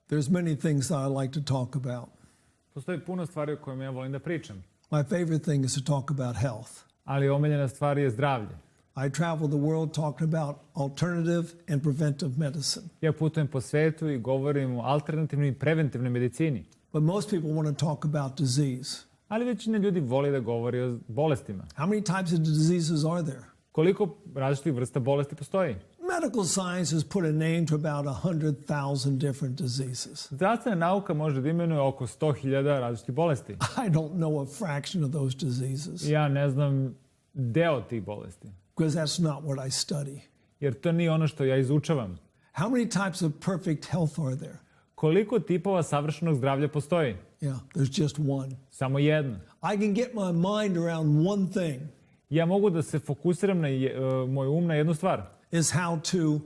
There's many things that I like to talk about. Postoji puno stvari o kojima ja volim da pričam. My favorite thing is to talk about health. Ali omiljena stvar je zdravlje. I travel the world talking about alternative and preventive medicine. Ja putujem po svetu i govorim o alternativnoj i preventivnoj medicini. But most people want to talk about disease. Ali većina ljudi voli da govori o bolestima. How many types of diseases are there? Koliko različitih vrsta bolesti postoji? Medical science has put a name to about 100,000 different diseases. Zdravstvena nauka može da imenuje oko 100.000 različitih bolesti. I don't know a fraction of those diseases. Ja ne znam deo tih bolesti. Because that's not what I study. Jer to nije ono što ja izučavam. How many types of perfect health are there? Koliko tipova savršenog zdravlja postoji? Yeah, there's just one. Samo jedno. I can get my mind around one thing. Ja mogu da se fokusiram na moj um na jednu stvar. Is how to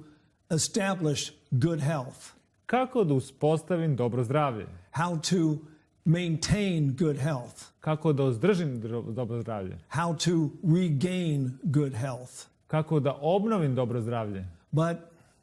establish good health. Kako da uspostavim dobro zdravlje? How to maintain good health. Kako da održim dobro zdravlje? How to regain good health. Kako da obnovim dobro zdravlje? But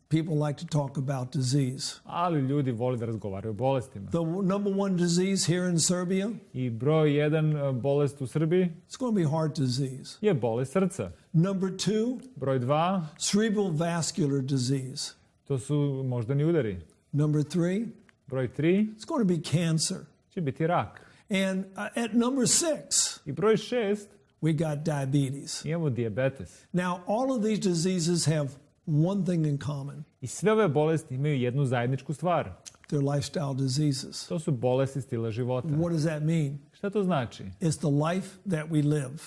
people like to talk about disease. Ali ljudi vole da razgovaraju o bolestima. The number one disease here in Serbia? I broj jedan bolest u Srbiji? It's going to be heart disease. Je bolest srca. Number two? Broj dva? Cerebral vascular disease. To su moždani udari. Number three? Broj tri? It's going to be cancer. Će biti rak. And at number six? I broj šest? We got diabetes. Imamo dijabetes. Now, all of these diseases have one thing in common. I sve ove bolesti imaju jednu zajedničku stvar. They're lifestyle diseases. To su bolesti stila života. What does that mean? Šta to znači? It's the life that we live.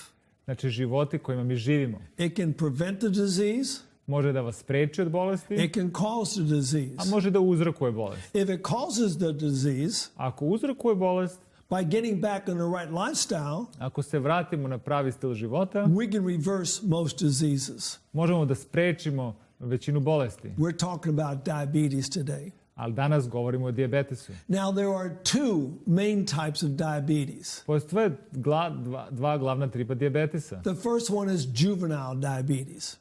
Znači životi kojima mi živimo. It can prevent the disease. Može da vas spreči od bolesti. It can cause the disease. A može da uzrokuje bolest. If it causes the disease, ako uzrokuje bolest, by getting back on the right lifestyle, ako se vratimo na pravi stil života, we can reverse most diseases. Možemo da sprečimo većinu bolesti. We're talking about diabetes today. Ali danas govorimo o dijabetesu. Now there are two main types of diabetes. Postoje dva glavna tipa dijabetesa. The first one is juvenile diabetes.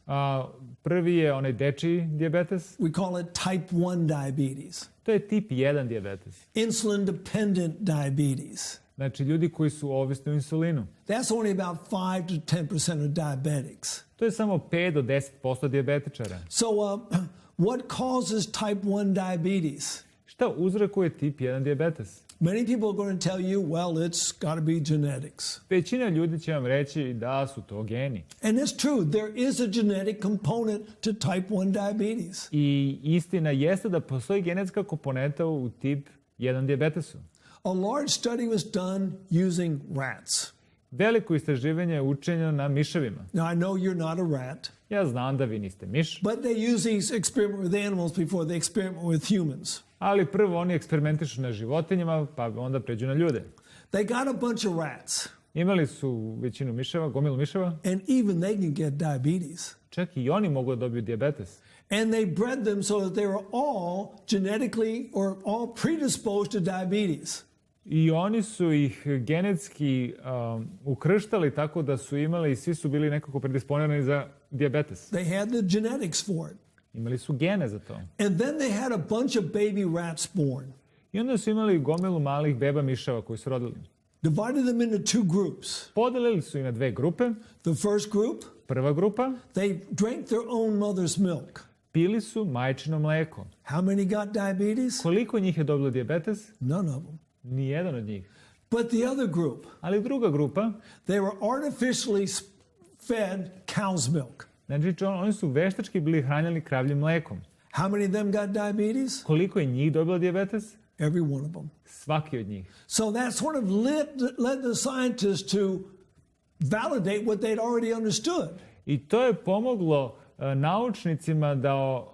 Prvi je onaj dečiji dijabetes. We call it type 1 diabetes. To je tip 1 dijabetes. Insulin dependent diabetes. Znači ljudi koji su ovisni o insulinu. That's only about 5 to 10% of diabetics. To je samo 5 do 10% dijabetičara. So what causes type 1 diabetes? Šta uzrokuje tip 1 dijabetes? Many people are going to tell you, well, it's got to be genetics. Većina ljudi će vam reći da su to geni. And it's true, there is a genetic component to type 1 diabetes. I istina jeste da postoji genetska komponenta u tip 1 dijabetesu. A large study was done using rats. Veliko istraživanje je učinjeno na miševima. Now, I know you're not a rat. Ja znam da vi niste miš. But they use these experiment with animals before they experiment with humans. Ali prvo oni eksperimentišu na životinjama, pa onda pređu na ljude. They got a bunch of rats. Imali su većinu miševa, gomilu miševa. And even they can get diabetes. Čak i oni mogu da dobiju dijabetes. And they bred them so that they were all genetically or all predisposed to diabetes. I oni su ih genetski ukrštali tako da su imali i svi su bili nekako predisponirani za dijabetes. They had the genetics for it. Imali su gene za to. And then they had a bunch of baby rats born. I onda su imali gomilu malih beba miševa koji su rodili. Divided them into two groups. Podelili su ih na dve grupe. The first group, prva grupa, they drank their own mother's milk. Pili su majčino mleko. How many got diabetes? Koliko njih je dobilo dijabetes? None of them. Nijedan od njih. But the other group, ali druga grupa, they were artificially fed cow's milk. Znači, oni su veštački bili hranjeni kravljim mlekom. How many of them got diabetes? Koliko je njih dobilo dijabetes? Every one of them. Svaki od njih. So that sort of led the scientists to validate what they'd already understood. I to je pomoglo naučnicima da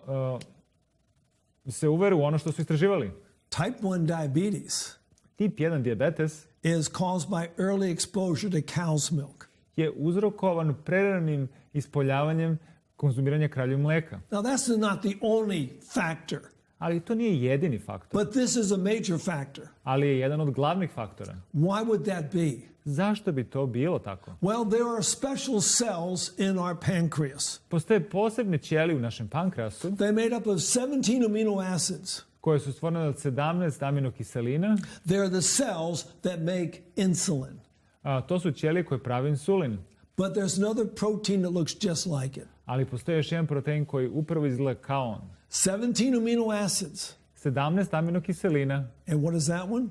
se uvere u ono što su istraživali. Type 1 diabetes tip 1 dijabetes is caused by early exposure to cow's milk. Je uzrokovan preranim ispoljavanjem konzumiranja kravljeg mleka. Now that's not the only factor. Ali to nije jedini faktor. But this is a major factor. Ali je jedan od glavnih faktora. Why would that be? Zašto bi to bilo tako? Well, there are special cells in our pancreas. Postoje posebne ćelije u našem pankreasu. They're made up of 17 amino acids. koje su stvorene od 17 aminokiselina. They're the cells that make insulin. To su ćelije koje prave insulin. But there's another protein that looks just like it. Ali postoji još jedan protein koji upravo izgleda kao on. 17 amino acids. 17 aminokiselina. And what is that one?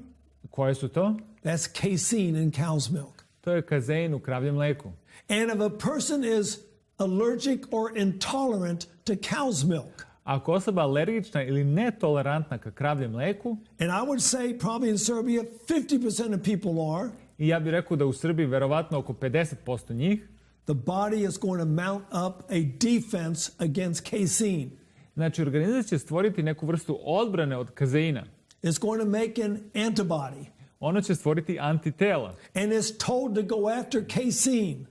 Koje su to? That's casein in cow's milk. To je kazein u kravljem mleku. And if a person is allergic or intolerant to cow's milk, Ako osoba alergična ili netolerantna ka kravljem mleku, and I would say probably in Serbia 50% of people are, i ja bih rekao da u Srbiji verovatno oko 50% njih, the body is going to mount up a defense against casein. znači organizam će stvoriti neku vrstu odbrane od kazeina. It's going to make an antibody. Ono će stvoriti antitela. And is told to go after casein.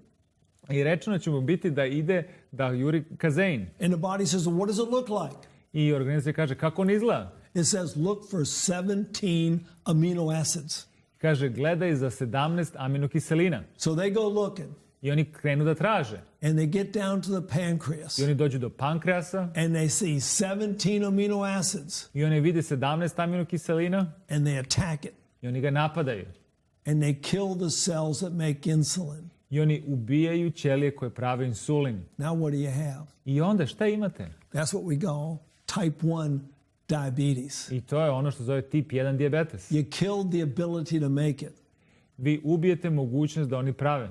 I rečeno će mu biti da ide da juri kazein. And the body says, well, what does it look like? I organizam kaže kako on izgleda. It says, look for 17 amino acids. Kaže gledaj za 17 aminokiselina. So they go looking. I oni krenu da traže. And they get down to the pancreas. I oni dođu do pankreasa. And they see 17 amino acids. I oni vide 17 aminokiselina. And they attack it. I oni ga napadaju. And they kill the cells that make insulin. I oni ubijaju ćelije koje prave insulin. Now what do you have? I onda šta imate? That's what we call type 1 diabetes. I to je ono što zove tip 1 dijabetes. You killed the ability to make it. Vi ubijete mogućnost da oni prave.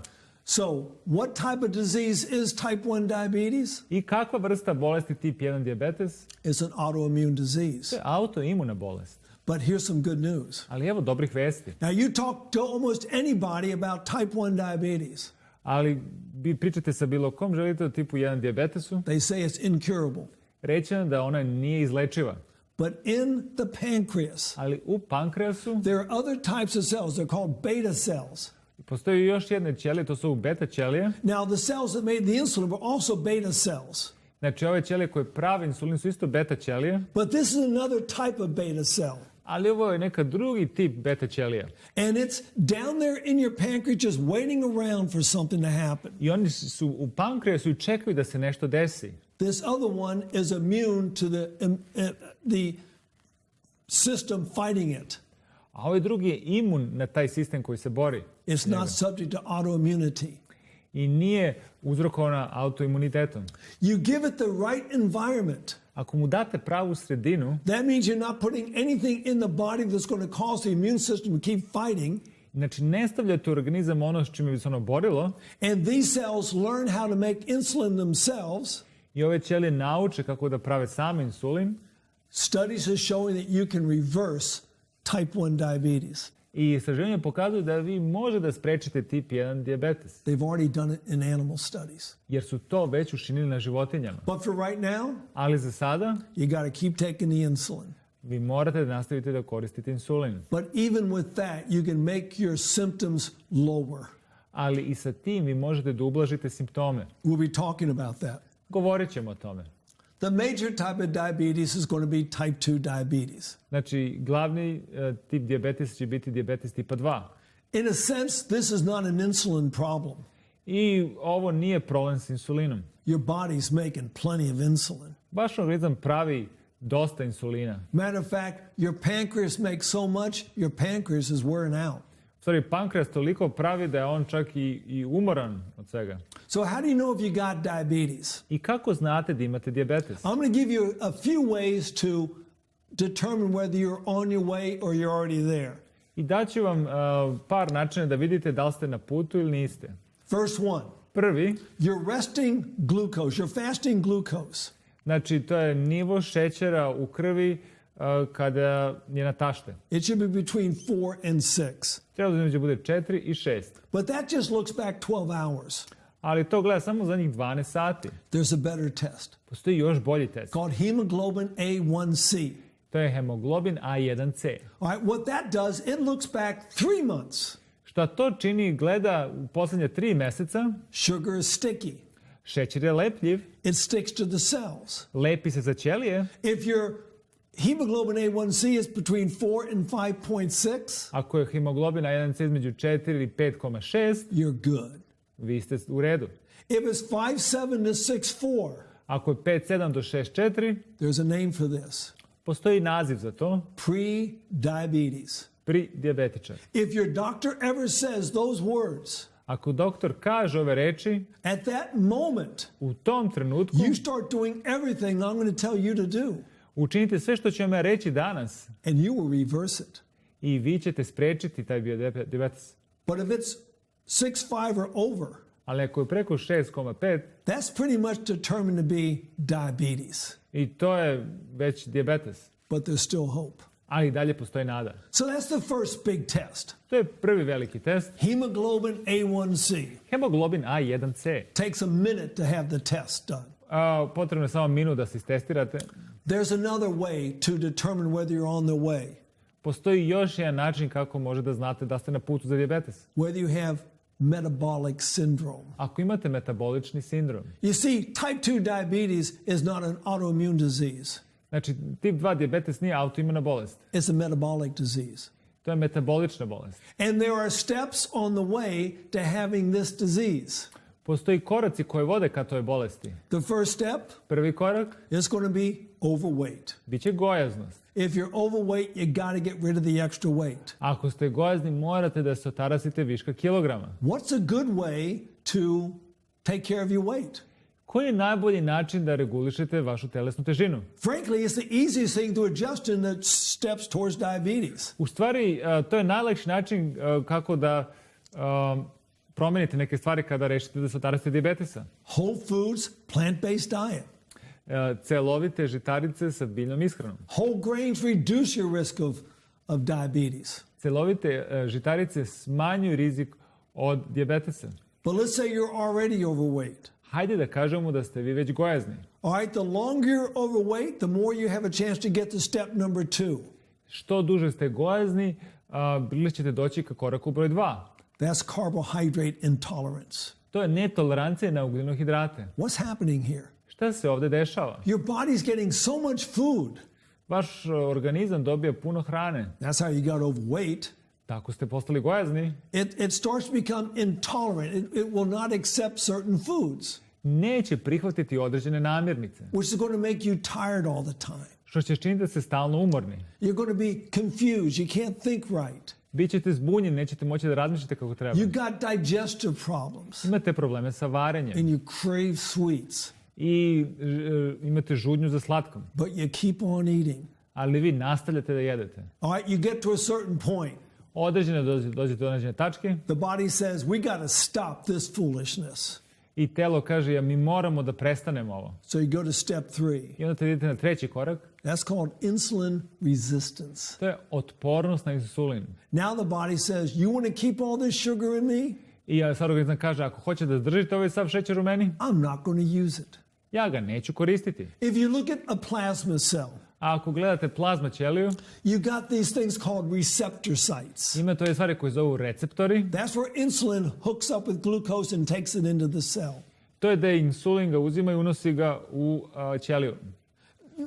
So, what type of disease is type 1 diabetes? I kakva vrsta bolesti tip 1 dijabetes? It's an autoimmune To disease. je autoimuna bolest. But here's some good news. Ali evo dobrih vesti. Now, you talk to almost anybody about type 1 diabetes. Ali vi pričate sa bilo kom želite o tipu 1 dijabetesu, They say it's incurable. reći da ona nije izlečiva. But in the pancreas, Ali u pankreasu there are other types of cells. They're called beta cells. postoji još jedne ćelije, to su beta ćelije. Now, the cells that made the insulin were also beta cells. Znači ove ćelije koje prave insulin su isto beta ćelije, But this is another type of beta cell. ali ovo je neka drugi tip beta ćelija. And it's down there in your pancreas just waiting around for something to happen. I oni su u pankreasu i čekaju da se nešto desi. This other one is immune to the system fighting it. A ovaj drugi je imun na taj sistem koji se bori. It's not subject to autoimmunity. I nije uzrokovana autoimunitetom. You give it the right environment. Ako mu date pravu sredinu, That means you're not putting anything in the body that's going to cause the immune system to keep fighting. znači ne stavljate u organizam ono s čime bi se ono borilo, And these cells learn how to make insulin themselves. i ove ćelije nauče kako da prave sam insulin, Studies are showing that you can reverse type 1 diabetes. i istraživanja pokazuju da vi može da sprečite tip 1 dijabetes, They've already done it in animal studies. jer su to već učinili na životinjama. But for right now, Ali za sada you got to keep taking the insulin. vi morate da nastavite da koristite insulin. But even with that, you can make your symptoms lower. Ali i sa tim vi možete da ublažite simptome. We'll be talking about that. Govorit ćemo o tome. The major type of diabetes is going to be type 2 diabetes. Znači, glavni tip dijabetesa će biti dijabetes tipa 2. In a sense, this is not an insulin problem. I ovo nije problem s insulinom. Your body's making plenty of insulin. Vaš organizam pravi dosta insulina. Matter of fact, your pancreas makes so much, your pancreas is wearing out. U stvari, pankreas toliko pravi da je on čak i umoran od svega. So how do you know if you got diabetes? I kako znate da imate dijabetes? I'm going to give you a few ways to determine whether you're on your way or you're already there. I daću vam par načina da vidite da li ste na putu ili niste. First one, Prvi, you're resting glucose, you're fasting glucose. znači to je nivo šećera u krvi kada je na tašte. It should be between 4 and 6. Treba da između bude 4 i 6. But that just looks back 12 hours. Ali to gleda samo za njih 12 sati. There's a better test Postoji još bolji test. called Hemoglobin A1c. To je hemoglobin A1c. All right, what that does, it looks back 3 months. Šta to čini, gleda u posljednje 3 meseca. Sugar is sticky. Šećer je lepljiv, It sticks to the cells. lepi se za ćelije. If your hemoglobin A1c is between 4 and 5.6, Ako je hemoglobin A1c između 4 i 5,6, you're good. vi ste u redu. If it's 5.7 to 6.4, Ako je 5,7 do 6,4, there's a name for this. Postoji naziv za to, pre-diabetes. predijabetičar. If your doctor ever says those words, Ako doktor kaže ove reči, at that moment, u tom trenutku you start doing everything I'm going to tell you to do, učinite sve što ću vam ja reći danas and you will reverse it. i vi ćete sprečiti taj dijabetes. But if it's 6.5 or over, Ali ako je preko 6,5, that's pretty much determined to be diabetes. i to je već dijabetes. But there's still hope. Ali i dalje postoji nada. So that's the first big test. To je prvi veliki test. Hemoglobin A1c. Hemoglobin A1c. Takes a minute to have the test done. Potrebno je samo minut da se istestirate. There's another way to determine whether you're on the way. Postoji još jedan način kako može da znate da ste na putu za dijabetes. Whether you have metabolic syndrome. Ako imate metabolični sindrom. You see, type 2 diabetes is not an autoimmune disease. Znači, tip 2 dijabetes nije autoimuna bolest. It's a metabolic disease. To je metabolična bolest. And there are steps on the way to having this disease. Postoji koraci koji vode ka toj bolesti. The first step Prvi korak is going to be overweight. biće gojaznost. If you're overweight, you got to get rid of the extra weight. Ako ste gojazni, morate da se otarasite viška kilograma. What's a good way to take care of your weight? Koji je najbolji način da regulišete vašu telesnu težinu? Frankly, it's the easiest thing to adjust in the steps towards diabetes. U stvari, to je najlakši način kako da promenite neke stvari kada rešite da se otarasite dijabetesa. Whole foods, plant-based diet. Celovite žitarice sa biljnom ishranom. Whole grains reduce your risk of diabetes. Celovite žitarice smanjuju rizik od dijabetesa. But let's say you're already overweight. Hajde da kažemo da ste vi već gojazni. All right, the longer you're overweight, the more you have a chance to get to step number 2. Što duže ste gojazni, bliže ćete doći ka koraku broj 2. That's carbohydrate intolerance. To je netolerancija na ugljenohidrate. What's happening here? Šta se ovde dešava? Your body's getting so much food. Vaš organizam dobija puno hrane. That's how you got overweight. Tako ste postali gojazni. It starts to become intolerant. It will not accept certain foods, Neće prihvatiti određene namirnice. which is going to make you tired all the time. Što će činiti da ste stalno umorni. You're going to be confused. You can't think right. Bićete zbunjeni, nećete moći da razmišljate kako treba. You got digestive problems, Imate probleme sa varenjem. and you crave sweets, I imate žudnju za slatkom. but you keep on eating. Ali vi nastavljate da jedete. All right, you get to a certain point. Dođete do određene tačke The body says, we got to stop this foolishness. i telo kaže mi moramo da prestanemo ovo. So you go to step 3. I onda idete na treći korak. That's called insulin resistance. To je otpornost na insulin. Now the body says, you want to keep all this sugar in me? I sad organizam kaže, ako hoćete da zdržite ovaj sav šećer u meni, I'm not going to use it. ja ga neću koristiti. If you look at a plasma cell, A ako gledate plazma ćeliju, you got these things called receptor sites. ima to je stvari koje zovu receptori. That's where insulin hooks up with glucose and takes it into the cell. To je da insulin ga uzima i unosi ga u ćeliju.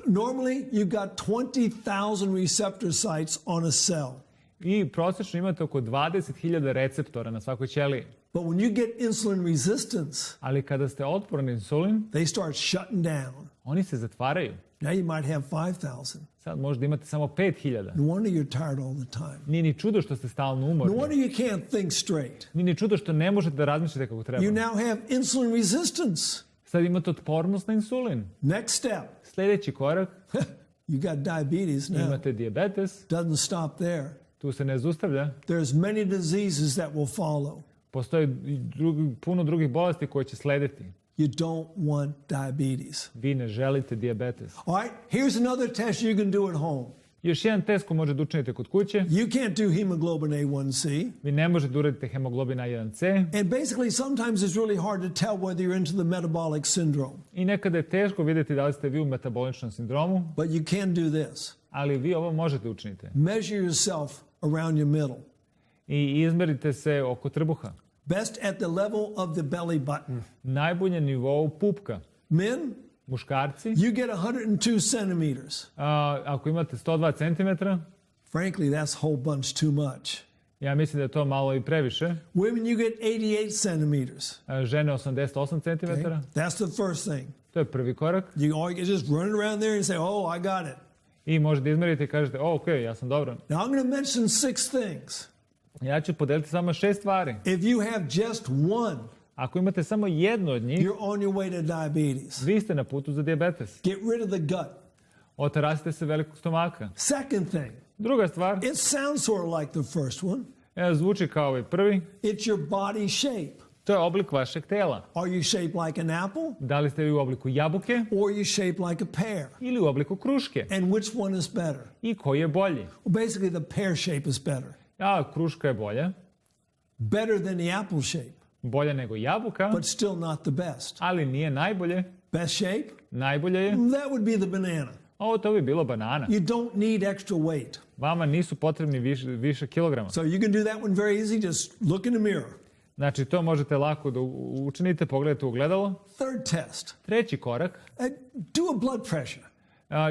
Normally, you got 20,000 receptor sites on a cell. I prosječno imate oko 20.000 receptora na svakoj ćeliji. But when you get insulin resistance, Ali kada ste otporni na insulin, they start shutting down. oni se zatvaraju. Now you might have 5,000. Sad možda imate samo 5.000. No wonder you're tired all the time. Nije ni čudo što ste stalno No umorni. wonder you can't think straight. Nije ni čudo što ne možete da razmišljate kako treba. You now have insulin resistance. Sad imate otpornost na insulin. Next step, Sljedeći korak, you got diabetes now. imate dijabetes. Doesn't stop there. Tu se ne zaustavlja. There's many diseases that will follow. Postoji puno drugih bolesti koje će slediti. You don't want diabetes. Vi ne želite dijabetes. All right, here's another test you can do at home. Još jedan test koji možete da učinite kod kuće. You can't do hemoglobin A1c. Vi ne možete da uradite hemoglobin A1c. And basically, sometimes it's really hard to tell whether you're into the metabolic syndrome. I nekada je teško vidjeti da li ste vi u metaboličnom sindromu, But you can do this. ali vi ovo možete učiniti. Measure yourself around your middle. I izmerite se oko trbuha. Best at the level of the belly button. Najbolje nivou pupka. Men, Muškarci, you get 102 centimeters. ako imate 102 cm, Frankly, that's a whole bunch too much. ja mislim da je to malo i previše. Women, you get 88 centimeters. Žene 88 cm. Okay? That's the first thing. To je prvi korak. You just run around there and say, oh, I got it. I možete izmeriti i kažete, ok, ja sam dobro. Now I'm going to mention 6 things. Ja ću podeliti samo 6 stvari. If you have just one, Ako imate samo jednu od njih, you're on your way to diabetes. vi ste na putu za dijabetes. Get rid of the gut. Otarasite se velikog stomaka. Second thing, Druga stvar, it sounds sort of like the first one. zvuči kao ovaj prvi, It's your body shape. to je oblik vašeg tela. Are you shaped like an apple Da li ste vi u obliku jabuke or are you shaped like a pear? ili u obliku kruške? And which one is better? I koji je bolji? Well, basically, the pear shape is better. A kruška je bolja, Better than the apple shape, bolja nego jabuka, but still not the best. ali nije najbolje. Best shape? Najbolje je, That would be the banana. ovo to bi bilo banana. You don't need extra weight. Vama nisu potrebni više kilograma. So you can do that one very easy. Just look in the mirror. Znači, to možete lako da učinite, pogledajte u ogledalo. Third test. Treći korak, Do a blood pressure.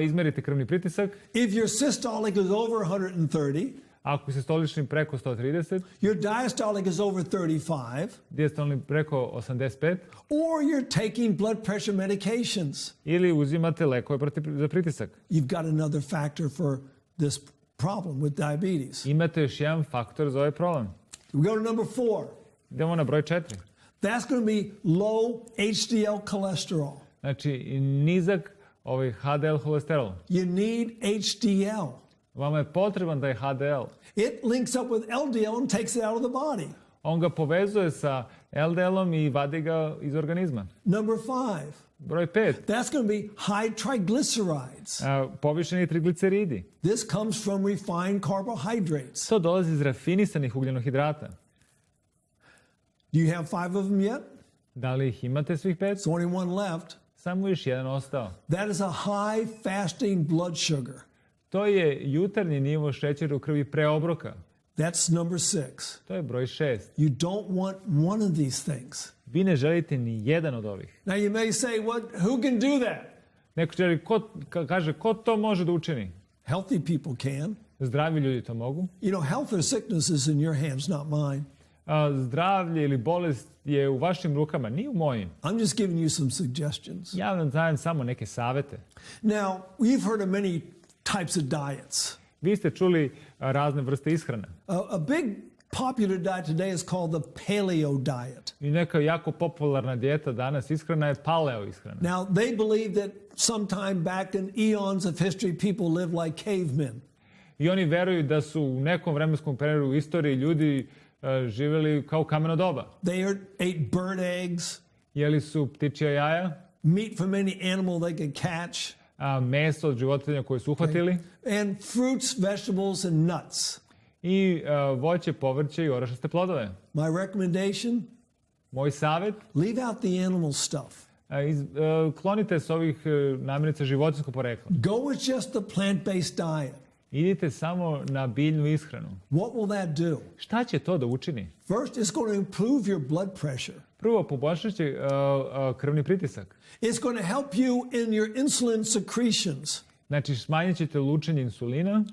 izmerite krvni pritisak. If your systolic is over 130, Ako se stolični preko 130, your diastolic is over 35, dijastolni preko 85, or you're taking blood pressure medications, ili uzimate lekove za pritisak. you've got another factor for this problem with diabetes. Imate još jedan faktor za ovaj problem. We go to number 4. Idemo na broj 4. That's going to be low HDL cholesterol. Znači, nizak HDL cholesterol. You need HDL. Vama je potreban da je HDL. It links up with LDL and takes it out of the body. On ga povezuje sa LDL-om i vadi ga iz organizma. Number 5. Broj 5. That's going to be high triglycerides. Povišeni trigliceridi. This comes from refined carbohydrates. To dolazi iz rafinisanih ugljenohidrata. Do you have 5 of them yet? Da li ih imate svih 5? There's only one left. Samo još jedan ostao. That is a high fasting blood sugar. To je jutarnji nivo šećera u krvi pre obroka. That's number 6. To je broj 6. You don't want one of these things. Vi ne želite ni jedan od ovih. Now you may say, who can do that? Neko želi, kaže, ko to može da učini? Healthy people can. Zdravi ljudi to mogu. You know, health or sickness is in your hands, not mine. Zdravlje ili bolest je u vašim rukama, nije u mojim. I'm just giving you some suggestions. Ja vam dajem samo neke savete. Now, we've heard of many types of diets. Vi ste čuli razne vrste ishrane. A big popular diet today is called the Paleo Diet. I neka jako popularna dijeta danas ishrana je paleo ishrana. Now, they believe that sometime back in eons of history, people lived like cavemen. I oni veruju da su u nekom vremenskom periodu u istoriji ljudi živjeli kao kameno doba. They ate bird eggs, Jeli su ptičja jaja, meat from any animal they could catch, meso od životinja koje su uhvatili and fruits, vegetables, and nuts. i voće, povrće i orašaste plodove. My recommendation, Moj savjet, leave out the animal stuff. klonite se ovih namirnica životinjskog porekla. Go with just the plant-based diet. Idite samo na biljnu ishranu. What will that do? Šta će to da učini? First, it's going to improve your blood pressure. Prvo, poboljšat će krvni pritisak. It's going to help you in your insulin secretions. Znači, smanjit ćete lučenje insulina.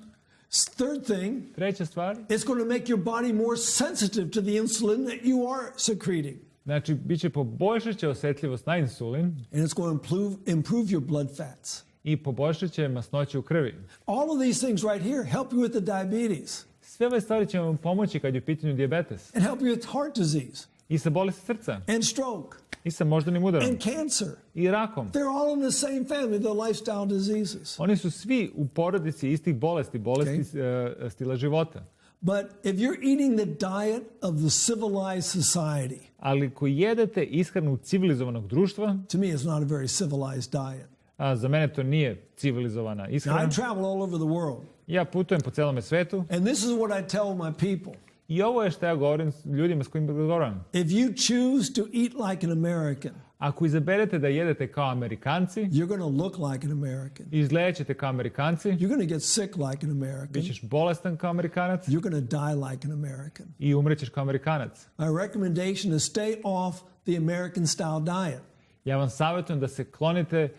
Third thing, Treća stvar, it's going to make your body more sensitive to the insulin that you are secreting. znači, bit će poboljšat će osjetljivost na insulin And it's going to improve your blood fats. i poboljšat će masnoće u krvi. All of these things right here help you with the diabetes Sve ove stvari će vam pomoći kad je u pitanju dijabetes. and help you with heart disease I sa bolesti srca, and stroke i sa moždanim udarom, and cancer. i rakom. They're all in the same family, the lifestyle diseases. Oni su svi u porodici istih bolesti, stila života. But if you're eating the diet of the civilized society, Ali koji jedete ishranu civilizovanog društva, to me it's not a very civilized diet. za mene to nije civilizovana Now, ishrana. I travel all over the world, Ja putujem po celome svetu and this is what I tell my people. i ovo je što ja govorim s ljudima s kojima razgovaram. If you choose to eat like an American, Ako izaberete da jedete kao Amerikanci, you're going to look like an American. izgledat ćete kao Amerikanci, You're going to get sick like an American. bit ćeš bolestan kao Amerikanac You're going to die like an American. i umrećeš kao Amerikanac. My recommendation is stay off the American style diet. Ja vam savjetujem da se klonite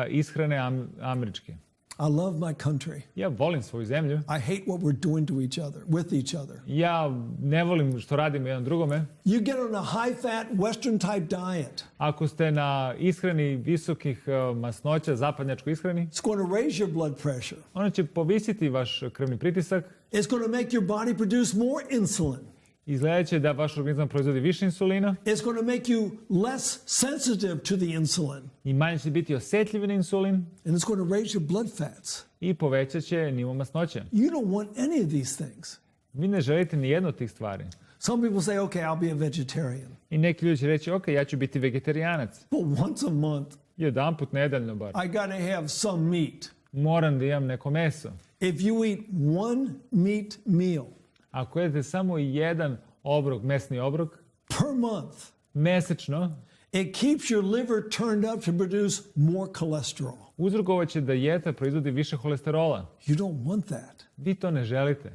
ishrane američke. I love my country. Ja volim svoju zemlju. I hate what we're doing to each other, with each other. Ja ne volim što radimo jedan drugome. You get on a high-fat Western type diet. Ako ste na ishrani visokih masnoća, zapadnjačkoj ishrani, It's going to raise your blood pressure. ono će povisiti vaš krvni pritisak. It's going to make your body produce more insulin. Izgledat će da vaš organizam proizvodi više insulina It's going to make you less sensitive to the insulin. i manje će biti osjetljivi na insulin And it's going to raise your blood fats. i povećat će nivo masnoće. You don't want any of these things. Vi ne želite ni jednu od tih stvari. Some people say, okay, I'll be a vegetarian. I neki ljudi će reći, ok, ja ću biti vegetarijanac. But once a month, Jedanput nedeljno bar. I got to have some meat. Moram da imam neko meso. If you eat one meat meal Ako jedete samo jedan obrok, mesni obrok, per month, mesečno, it keeps your liver turned up to produce more cholesterol. uzrokovat će da jeta proizvodi više holesterola. You don't want that. Vi to ne želite.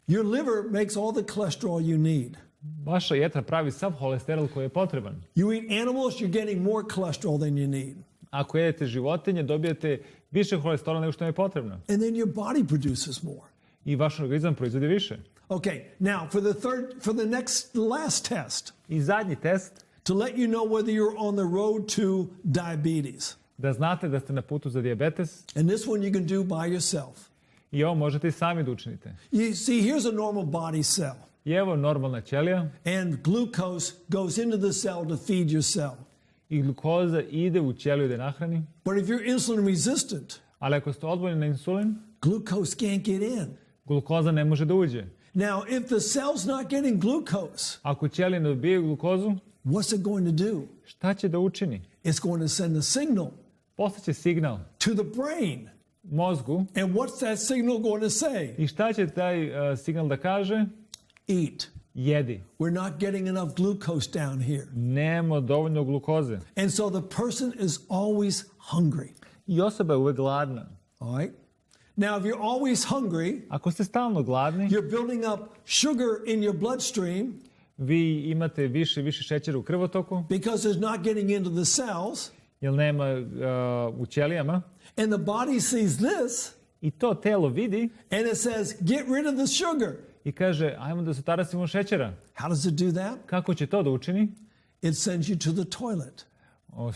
Your liver makes all the cholesterol you need. Vaša jetra pravi sav holesterol koji je potreban. You eat animals, you're getting more cholesterol than you need. Ako jedete životinje, dobijate više holesterola nego što je potrebno. And then your body produces more. I vaš organizam proizvodi više. Okay, now for the last test, I zadnji test, to let you know whether you're on the road to diabetes. da znate da ste na putu za dijabetes. And this one you can do by yourself. I ovo možete i sami da učinite. You see, here's a normal body cell. I evo normalna ćelija And glucose goes into the cell to feed your cell. i glukoza ide u ćeliju da nahrani. But if you're insulin resistant, Ali ako ste odbojni na insulin, glucose can't get in. glukoza ne može da uđe. Now, if the cell's not getting glucose, Ako ćelije ne dobijaju glukozu, what's it going to do? šta će da učini? It's going to send a signal Poslaće signal to the brain. mozgu. And what's that signal going to say? I šta će taj signal da kaže? Eat. Jedi. We're not getting enough glucose down here. Nemo dovoljno glukoze. And so the person is always hungry. I osoba je uvek gladna. All right? Now, if you're always hungry, Ako ste stalno gladni, you're building up sugar in your bloodstream vi imate više i više šećera u krvotoku, because it's not getting into the cells. jer nema u ćelijama. And the body sees this I to telo vidi and it says, get rid of the sugar. i kaže, ajmo da se tarasimo šećera. How does it do that? Kako će to da učini? It sends you to the toilet.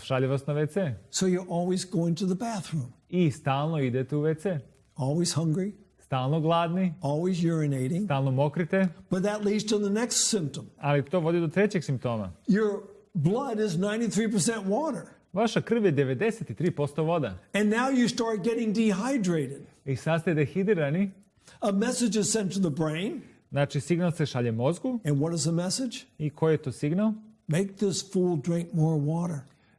Šalje vas na WC. So you're always going to the bathroom. I stalno idete u WC. Always hungry, Stalno gladni, always urinating. stalno mokrite, But that leads to the next symptom. ali to vodi do trećeg simptoma. Your blood is 93% water. Vaša krv je 93% voda. And now you start getting dehydrated. I sad ste dehidrirani, A message is sent to the brain. znači signal se šalje mozgu. And what is the message? I koji je to signal? Make this fool drink more water.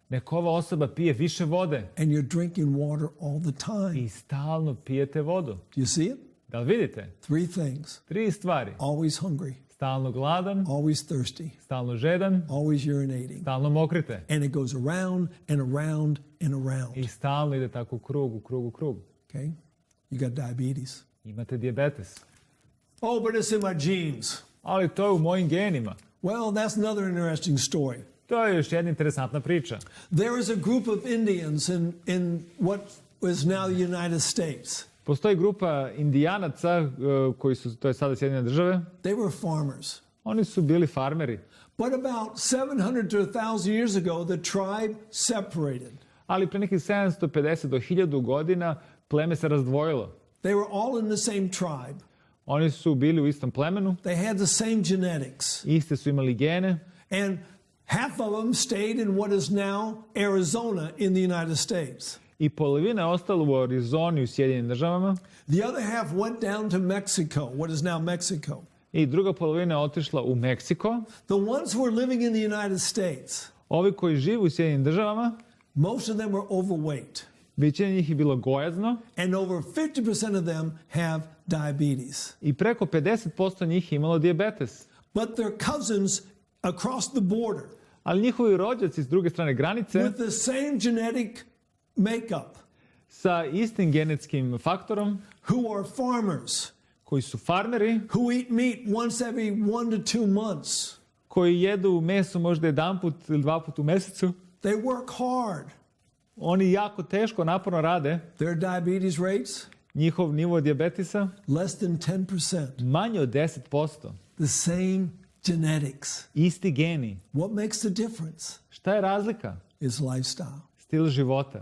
Nek ova osoba pije više vode. And you're drinking water all the time. I stalno pijete vodu. Do you see it? Da li vidite? 3 things. 3 stvari. Always hungry, Stalno gladan, always thirsty, stalno žedan, always urinating. stalno mokrite. And it goes around and around and around. I stalno ide tako u krug, u krug, u krug. Okay? You got diabetes. Imate dijabetes. Oh, but it's in my genes. Ali to je u mojim genima. Well, that's another interesting story. To je još jedna interesantna priča. There is a group of Indians in what is now the United States. Postoji grupa indijanaca koji su, to je sada Sjedinjene države. They were farmers. Oni su bili farmeri. But about 700 to 1,000 years ago, the tribe separated. Ali pre nekih 750 do 1000 godina pleme se razdvojilo. They were all in the same tribe. Oni su bili u istom plemenu. They had the same genetics. Iste su imali gene. And half of them stayed in what is now Arizona in the United States. I polovina je ostala u Arizoni u Sjedinjenim državama. The other half went down to Mexico, what is now Mexico. I druga polovina je otišla u Meksiko. The ones who are living in the United States, Ovi koji žive u Sjedinjenim državama, most of them were overweight. većina njih je bilo gojazno And over 50% of them have diabetes. i preko 50% njih je imalo dijabetes. But their cousins across the border Ali njihovi rođaci s druge strane granice with the same genetic makeup, sa istim genetskim faktorom, who are farmers, koji su farmeri, who eat meat once every 1 to 2 months. koji jedu meso možda jedanput ili 2 puta u mesecu, They work hard. Oni jako teško, naporno rade. Their diabetes rates, Njihov nivo dijabetisa less than 10%. manje od 10%. The same genetics. Isti geni. What makes the difference Šta je razlika? is lifestyle. Stil života.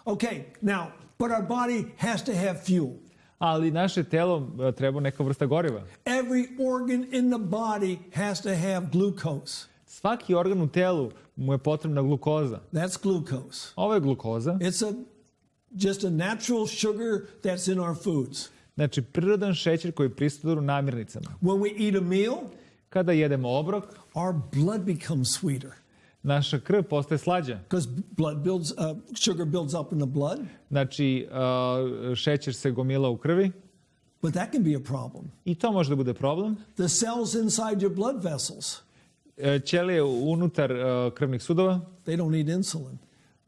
Okay, now, but our body has to have fuel. Ali naše telo treba neka vrsta goriva. Every organ in the body has to have glucose. Svaki organ u telu mu je potrebna glukoza. That's glucose. Ovo je glukoza. It's just a natural sugar that's in our foods. Znači, prirodan šećer koji je prisutan u namirnicama. When we eat a meal, Kada jedemo obrok, our blood becomes sweeter naša krv postaje slađa. because sugar builds up in the blood. Znači, šećer se gomila u krvi But that can be a problem. i to može da bude problem. The cells inside your blood vessels, Ćelije unutar krvnih sudova, they don't need insulin.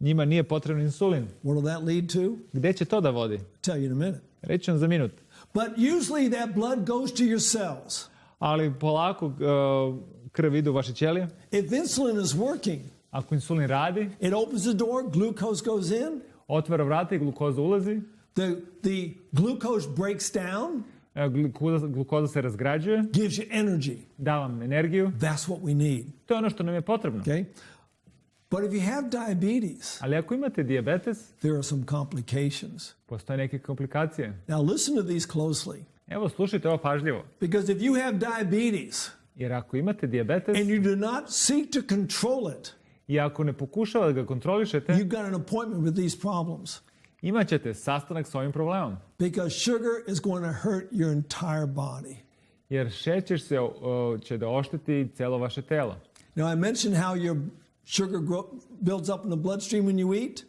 njima nije potreban insulin. What will that lead to? Gde će to da vodi? Tell you in a minute. Reći vam za minut. But usually that blood goes to your cells. Ali polako krv ide u vaše ćelije. If insulin is working, Ako insulin radi, it opens the door, glucose goes in, otvara vrata i glukoza ulazi. the glucose breaks down, Glukoza se razgrađuje, gives you energy. da vam energiju. That's what we need. To je ono što nam je potrebno. Okay? But if you have diabetes, Ali ako imate dijabetes, there are some complications. postoje neke komplikacije. Now listen to these closely. Evo, slušajte ovo pažljivo. Because if you have diabetes Jer ako imate dijabetes and you do not seek to control it, i ako ne pokušava da ga kontrolišete, you've got an appointment with these problems. imat ćete sastanak s ovim problemom. Because sugar is going to hurt your entire body. Jer šećer će da ošteti celo vaše telo. Now I mentioned how your sugar builds up in the bloodstream when you eat.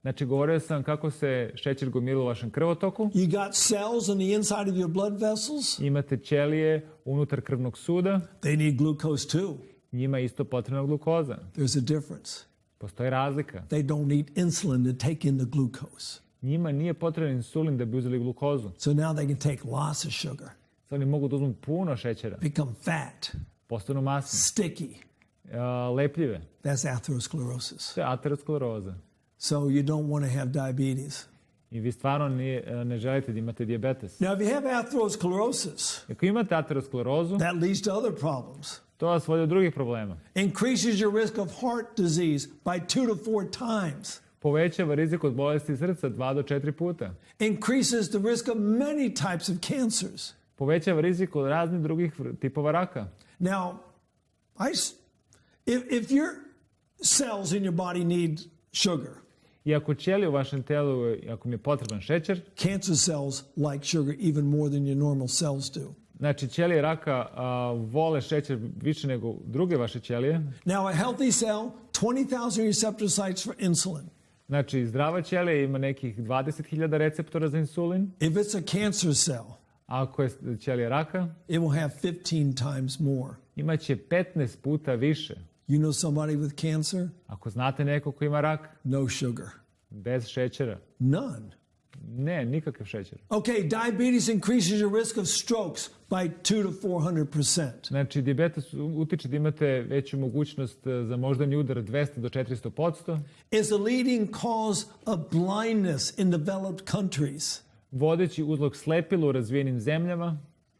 Znači, govorio sam kako se šećer gomila u vašem krvotoku. You got cells on the inside of your blood vessels. Imate ćelije unutar krvnog suda. They need glucose too. Njima je isto potrebna glukoza. There's a difference. Postoji razlika. They don't need insulin to take in the glucose. Njima nije potreban insulin da bi uzeli glukozu. So now they can take lots of sugar, Sad oni mogu da uzmu puno šećera. become fat, Postanu masni, sticky. lepljive. That's atherosclerosis. To je ateroskleroza. So you don't want to have diabetes. I vi stvarno ne želite da imate dijabetes. Now, if you have atherosclerosis, Ako imate aterosklerozu, that leads to other problems. to vas vodi do drugih problema. Increases your risk of heart disease by 2 to 4 times. Povećava rizik od bolesti srca 2 do 4 puta. Increases the risk of many types of cancers. Povećava rizik od raznih drugih tipova raka. Now, if your cells in your body need sugar, I ako ćelije u vašem telu, ako mi je potreban šećer, cancer cells like sugar even more than your normal cells do. znači ćelije raka vole šećer više nego druge vaše ćelije. Now, a healthy cell, 20,000 receptor sites for insulin. Znači, zdrava ćelija ima nekih 20.000 receptora za insulin. If it's a cancer cell, Ako je ćelija raka, it will have 15 times more. imaće 15 puta više. You know somebody with cancer? Ako znate neko ko ima rak, No sugar. bez šećera. None. Ne, nikakav šećer. Okay, diabetes increases your risk of strokes by 2 to 400%. Znači, dijabetes utiče da imate veću mogućnost za moždani udar 200 do 400%. Is a leading cause of blindness in developed countries. Vodeći uzrok slepila u razvijenim zemljama.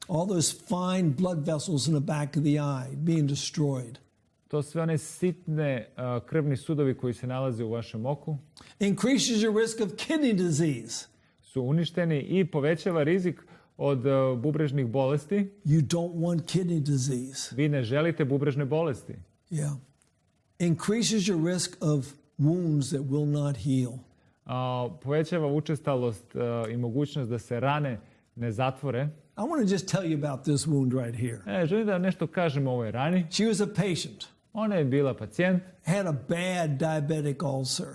All those fine blood vessels in the back of the eye being destroyed. To sve one sitne krvni sudovi koji se nalaze u vašem oku Increases your risk of kidney disease. su uništeni i povećava rizik od bubrežnih bolesti. You don't want kidney disease. Vi ne želite bubrežne bolesti. Yeah. Increases your risk of wounds that will not heal. Povećava učestalost i mogućnost da se rane ne zatvore. I want to just tell you about this wound right here. Želim da nešto kažem o ovoj rani. She was a patient, Ona je bila pacijent. had a bad diabetic ulcer.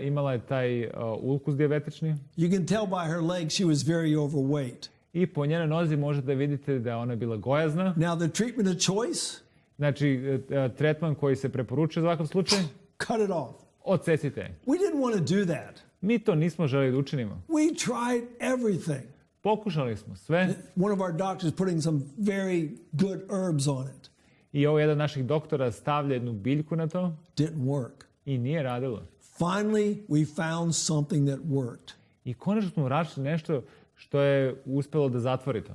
Imala je taj ulkus dijabetični. You can tell by her leg she was very overweight. I po njenoj nozi možete vidjeti da je ona bila gojazna. Now the treatment of choice, Znači, tretman koji se preporučuje za ovakav slučaj, cut it off. odsecite. We didn't want to do that. Mi to nismo želeli da učinimo. We tried everything. Pokušali smo sve. One of our doctors putting some very good herbs on it. I ovo jedan naših doktora stavlja jednu biljku na to. Didn't work. I nije radilo. Finally, we found something that worked. I konačno smo našli nešto što je uspelo da zatvori to.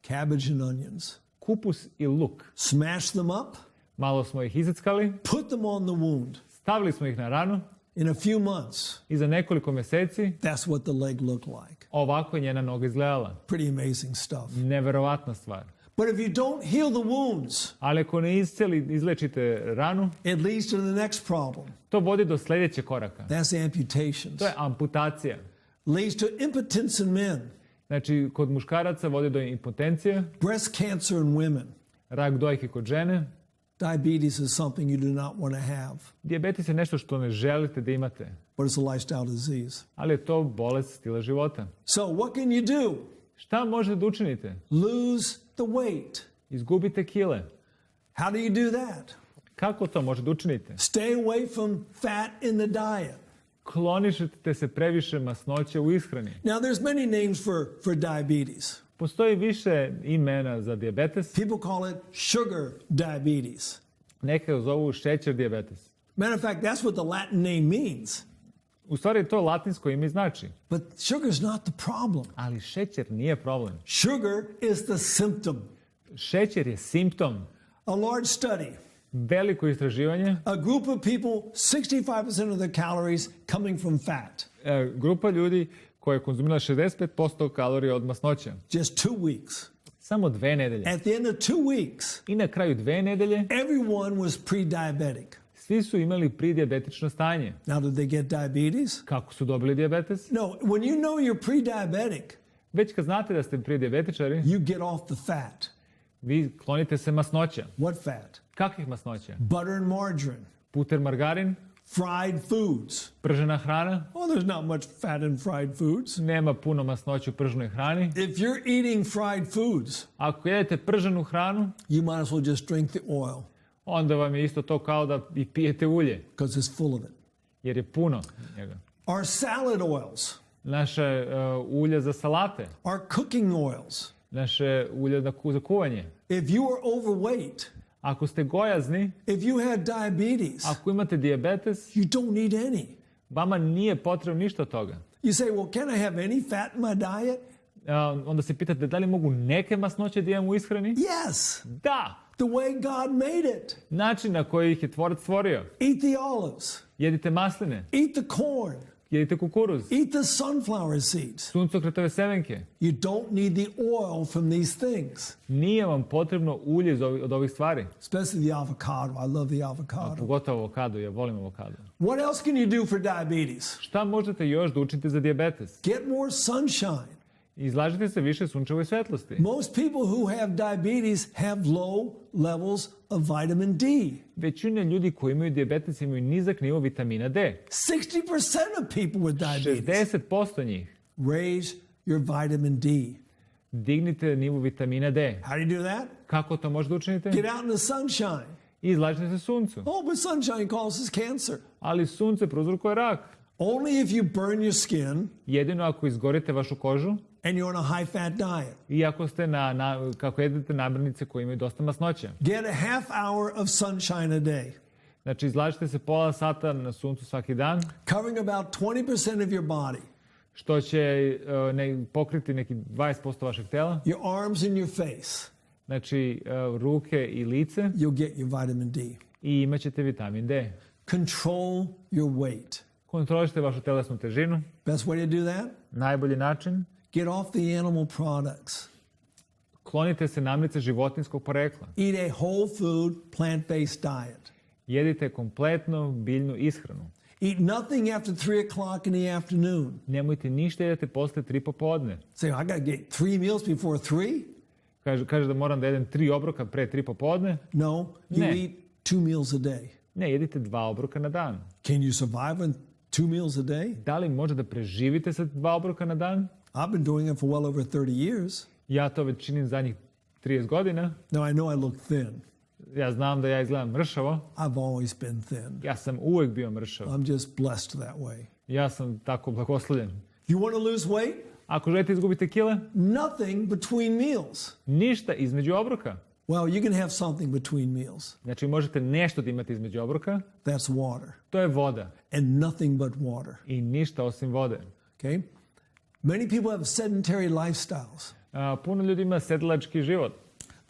Cabbage and onions. Kupus i luk. Smash them up, Malo smo ih izickali, put them on the wound. stavili smo ih na ranu In a few months, i za nekoliko meseci that's what the leg looked like. ovako je njena noga izgledala. Pretty amazing stuff. Neverovatna stvar. But if you don't heal the wounds, Ali ako ne izlečite ranu, it leads to the next problem. to vodi do sljedećeg koraka. That's amputations. To je amputacija. Leads to impotence in men, Znači, kod muškaraca vodi do impotencije, breast cancer in women. rak dojke kod žene. Diabetes is something you do not want to have, Dijabetes je nešto što ne želite da imate, but it's a lifestyle disease. ali je to bolest stila života. So what can you do? Šta možete da učinite? Lose the weight. Izgubite kile. How do you do that? Kako to možete da učinite? Stay away from fat in the diet. Klonišite se previše masnoće u ishrani. Now, there's many names for diabetes. Postoji više imena za dijabetes. People call it sugar diabetes. Neke ga zovu šećer dijabetes. Matter of fact, that's what the Latin name means. U stvari to latinsko ime znači. But sugar's not the problem. Ali šećer nije problem. Sugar is the symptom. Šećer je simptom. A large study. Veliko istraživanje. A group of people, 65% of their calories coming from fat. Grupa ljudi koja je konzumirala 65% kalorija od masnoća. Just 2 weeks. Samo 2 nedelje. At the end of 2 weeks, I na kraju 2 nedelje everyone was pre-diabetic. svi su imali pridijabetično stanje. Now, did they get diabetes? Kako su dobili dijabetes? No, when you know you're pre-diabetic, Već kad znate da ste pridijabetičari, you get off the fat. vi klonite se masnoća. What fat? Kakvih masnoća? Butter and margarine, Puter, margarin, fried foods. pržena hrana. Oh, there's not much fat in fried foods. Nema puno masnoća u prženoj hrani. If you're eating fried foods, Ako jedete prženu hranu, you might as well just drink the oil onda vam je isto to kao da i pijete ulje, because it's full of it. jer je puno njega. Our salad oils, Naše ulje za salate, our cooking oils. naše ulje za kuvanje. If you are overweight, Ako ste gojazni, if you had diabetes, ako imate dijabetes, you don't need any. vama nije potrebno ništa od toga. You say, well, can I have any fat in my diet? Onda se pitate da li mogu neke masnoće da imam u ishrani? Yes, Da! the way God made it. Način na koji ih je tvorac stvorio. Eat the olives, Jedite masline, eat the corn, jedite kukuruz, eat the sunflower seeds. suncokretove semenke. You don't need the oil from these things, Nije vam potrebno ulje od ovih stvari. especially the avocado. I love the avocado. Pogotovo avokado, ja volim avokado. What else can you do for diabetes? Šta možete još da učinite za dijabetes? Get more sunshine. Izlažite se više sunčevoj svetlosti. Most people who have diabetes have low levels of vitamin D. Većina ljudi koji imaju dijabetes imaju nizak nivo vitamina D. 60% of people with diabetes. 60% njih. Raise your vitamin D. Dignite nivo vitamina D. How do you do that? Kako to možete učiniti? Get out in the sunshine. Izlažite se suncu. Oh, but sunshine causes cancer. Ali sunce prouzrokuje rak. Only if you burn your skin Jedino ako izgorite vašu kožu and you're on a high-fat diet. i ako ste kako jedete namirnice koje imaju dosta masnoća. Get a half hour of sunshine a day, Znači, izlažite se pola sata na suncu svaki dan, covering about 20% of your body, što će pokriti neki 20% vašeg tela. your arms and your face. Znači, ruke i lice You'll get your vitamin D. i imat ćete vitamin D. Control your weight. Kontrolišite vašu telesnu težinu. Best way to do that? Najbolji način, Get off the animal products. klonite se namirnice životinjskog porekla. Eat a whole food, plant-based diet. Jedite kompletnu biljnu ishranu. Eat nothing after 3 o'clock in the afternoon. Nemojte ništa jedete posle 3 popodne. Say, I got to get 3 meals before 3? Kaže da moram da jedem 3 obroka pre 3 popodne. No, you Ne. eat 2 meals a day. Ne, jedite 2 obroka na dan. Can you survive on 2 meals a day? Da li može da preživite sa 2 obroka na dan? I've been doing it for well over 30 years. Ja to već činim zadnjih 30 godina. Now, I know I look thin. Ja znam da ja izgledam mršavo. I've always been thin. Ja sam uvek bio mršav. I'm just blessed that way. Ja sam tako blagoslovljen. You want to lose weight? Ako želite izgubiti kile, Nothing between meals. ništa između obroka. Well, you can have something between meals. Znači možete nešto da imate između obroka. That's water. To je voda. And nothing but water. I ništa osim vode. Okay? Many people have sedentary lifestyles. Puno ljudi ima sedilački život.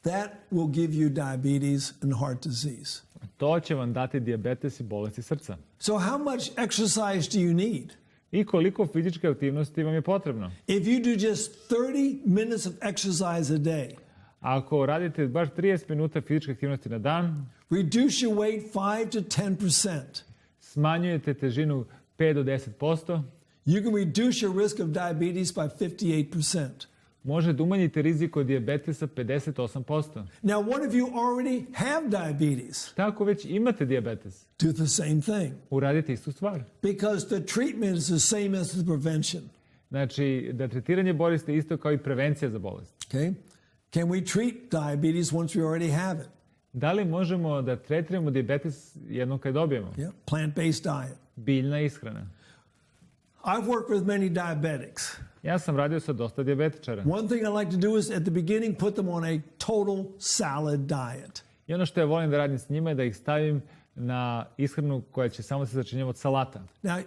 That will give you diabetes and heart disease. To će vam dati dijabetes i bolesti srca. So how much exercise do you need? I koliko fizičke aktivnosti vam je potrebno? If you do just 30 minutes of exercise a day, ako radite baš 30 minuta fizičke aktivnosti na dan, reduce your weight 5 to 10%. Smanjujete težinu 5 do 10%. You can reduce your risk of diabetes by 58%. Može da umanjite rizik od dijabetesa 58%. Now, what if you already have diabetes? Šta ako već imate dijabetes? Do the same thing. Uradite istu stvar. Because the treatment is the same as the prevention. Znači, da tretiranje bolesti isto kao i prevencija za bolest. Okay? Can we treat diabetes once we already have it? Da li možemo da tretiramo dijabetes jednom kad dobijemo? Yeah. Plant-based diet. Biljna ishrana. I've worked with many diabetics. Ja sam radio sa dosta dijabetičara. One thing I like to do is at the beginning put them on a total salad diet. I ono što ja volim da radim s njima je da ih stavim na ishranu koja će samo se sačinjavati od salata. Now,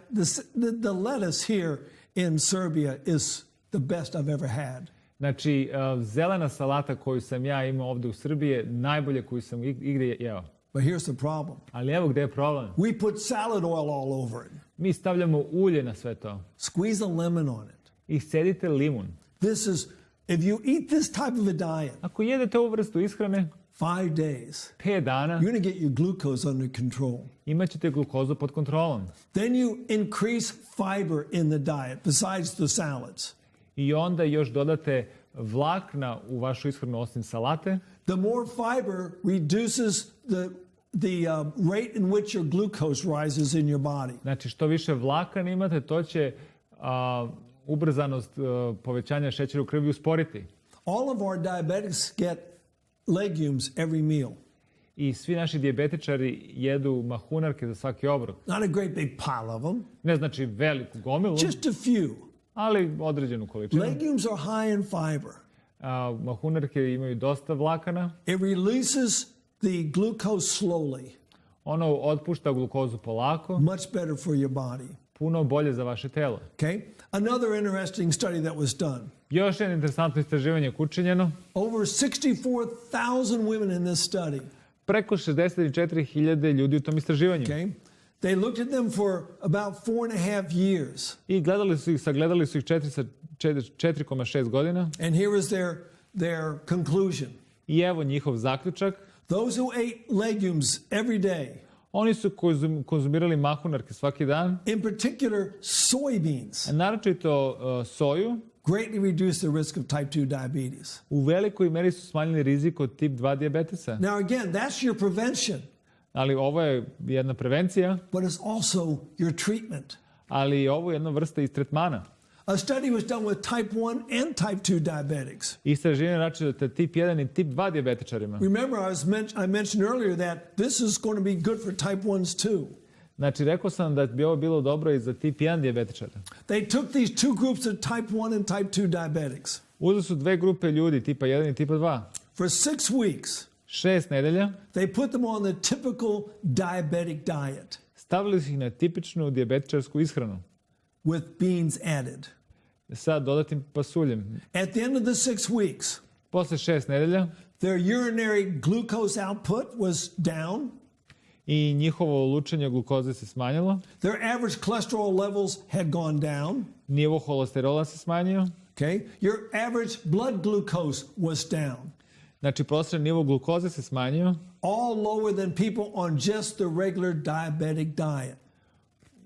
the lettuce here in Serbia is the best I've ever had. Znači, zelena salata koju sam ja imao ovdje u Srbiji je najbolje koju sam igdje jeo. But here's the problem. Ali evo gdje je problem. We put salad oil all over it. Mi stavljamo ulje na sve to. Squeeze a lemon on it. I sedite limun. This is, if you eat this type of a diet, ako jedete ovu vrstu ishrane, 5 days, 5 dana, you're going to get your glucose under control. Imat ćete glukozu pod kontrolom. Then you increase fiber in the diet besides the salads. I onda još dodate vlakna u vašu ishranu osim salate. The more fiber reduces the rate in which your glucose rises in your body. Znači, što više vlakana imate, to će ubrzanost povećanja šećera u krvi usporiti. All of our diabetics get legumes every meal. I svi naši dijabetičari jedu mahunarke za svaki obrok. Not a great big pile of them. Ne znači veliku gomilu, Just a few. ali određenu količinu. Legumes are high in fiber. Mahunarke imaju dosta vlakana. It releases the glucose slowly. Ono otpušta glukozu polako. Much better for your body. Puno bolje za vaše telo. Okay? Another interesting study that was done. Još jedno interesantno istraživanje je učinjeno. Over 64,000 women in this study. Preko 64.000 ljudi u tom istraživanju. Okay? They looked at them for about 4.5 years. I sagledali su ih 4,6 godina. And here is their conclusion. I evo njihov zaključak. Those who ate legumes every day. Oni su konzumirali mahunarke svaki dan. In particular, soybeans. Naročito soju. Greatly reduce the risk of type 2 diabetes. U velikoj meri su smanjili rizik od tip 2 dijabetesa. Now again, that's your prevention. Ali ovo je jedna prevencija. But it's also your treatment. Ali ovo je jedna vrsta iz tretmana. A study was done with type 1 and type 2 diabetics. Istraživanje računate tip 1 i tip 2 dijabetičarima. Remember, I mentioned earlier that this is going to be good for type 1s too. Znači, rekao sam da bi ovo bilo dobro i za tip 1 dijabetičara. They took these two groups of type 1 and type 2 diabetics. Uzeli su dve grupe ljudi, tipa 1 i tipa 2. For 6 weeks. 6 nedelja. They put them on the typical diabetic diet. Stavili su ih na tipičnu dijabetičarsku ishranu. With beans added. Sa dodatim pasuljem. At the end of the 6 weeks. Posle 6 nedelja. Their urinary glucose output was down. I njihovo lučenje glukoze se smanjilo. Their average cholesterol levels had gone down. Nivo holesterola se smanjio. Okay? Your average blood glucose was down. Znači, prosječan nivo glukoze se smanjio. All lower than people on just the regular diabetic diet.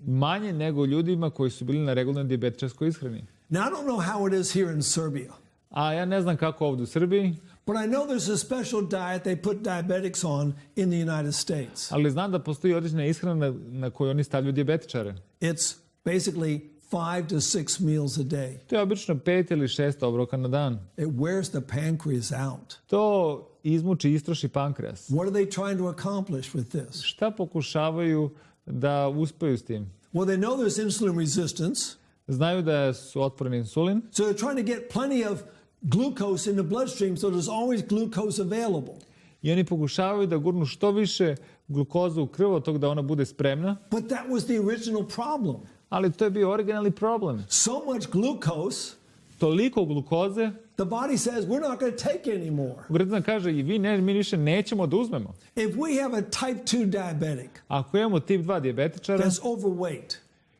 Manje nego ljudima koji su bili na regularnoj dijabetičarskoj ishrani. Now, I don't know how it is here in Serbia. A ja ne znam kako ovdje u Srbiji. But I know there's a special diet they put diabetics on in the United States. Ali znam da postoji određena ishrana na koju oni stavljaju dijabetičare. It's basically 5 to 6 meals a day. To je obično 5 ili 6 obroka na dan. It wears the pancreas out. To izmuči i istroši pankreas. What are they trying to accomplish with this? Šta pokušavaju da uspeju s tim? Well, they know there's insulin resistance. Znaju da su otporni insulin. So they're trying to get plenty of glucose in the bloodstream so there's always glucose available. I oni pokušavaju da gurnu što više glukoze u krv od toga da ona bude spremna. But that was the original problem. Ali to je bio originalni problem. So much glucose, Toliko glukoze, the body says we're not going to take anymore. organizam kaže i mi više nećemo da uzmemo. If we have a type 2 diabetic Ako imamo tip 2 dijabetičara that's overweight,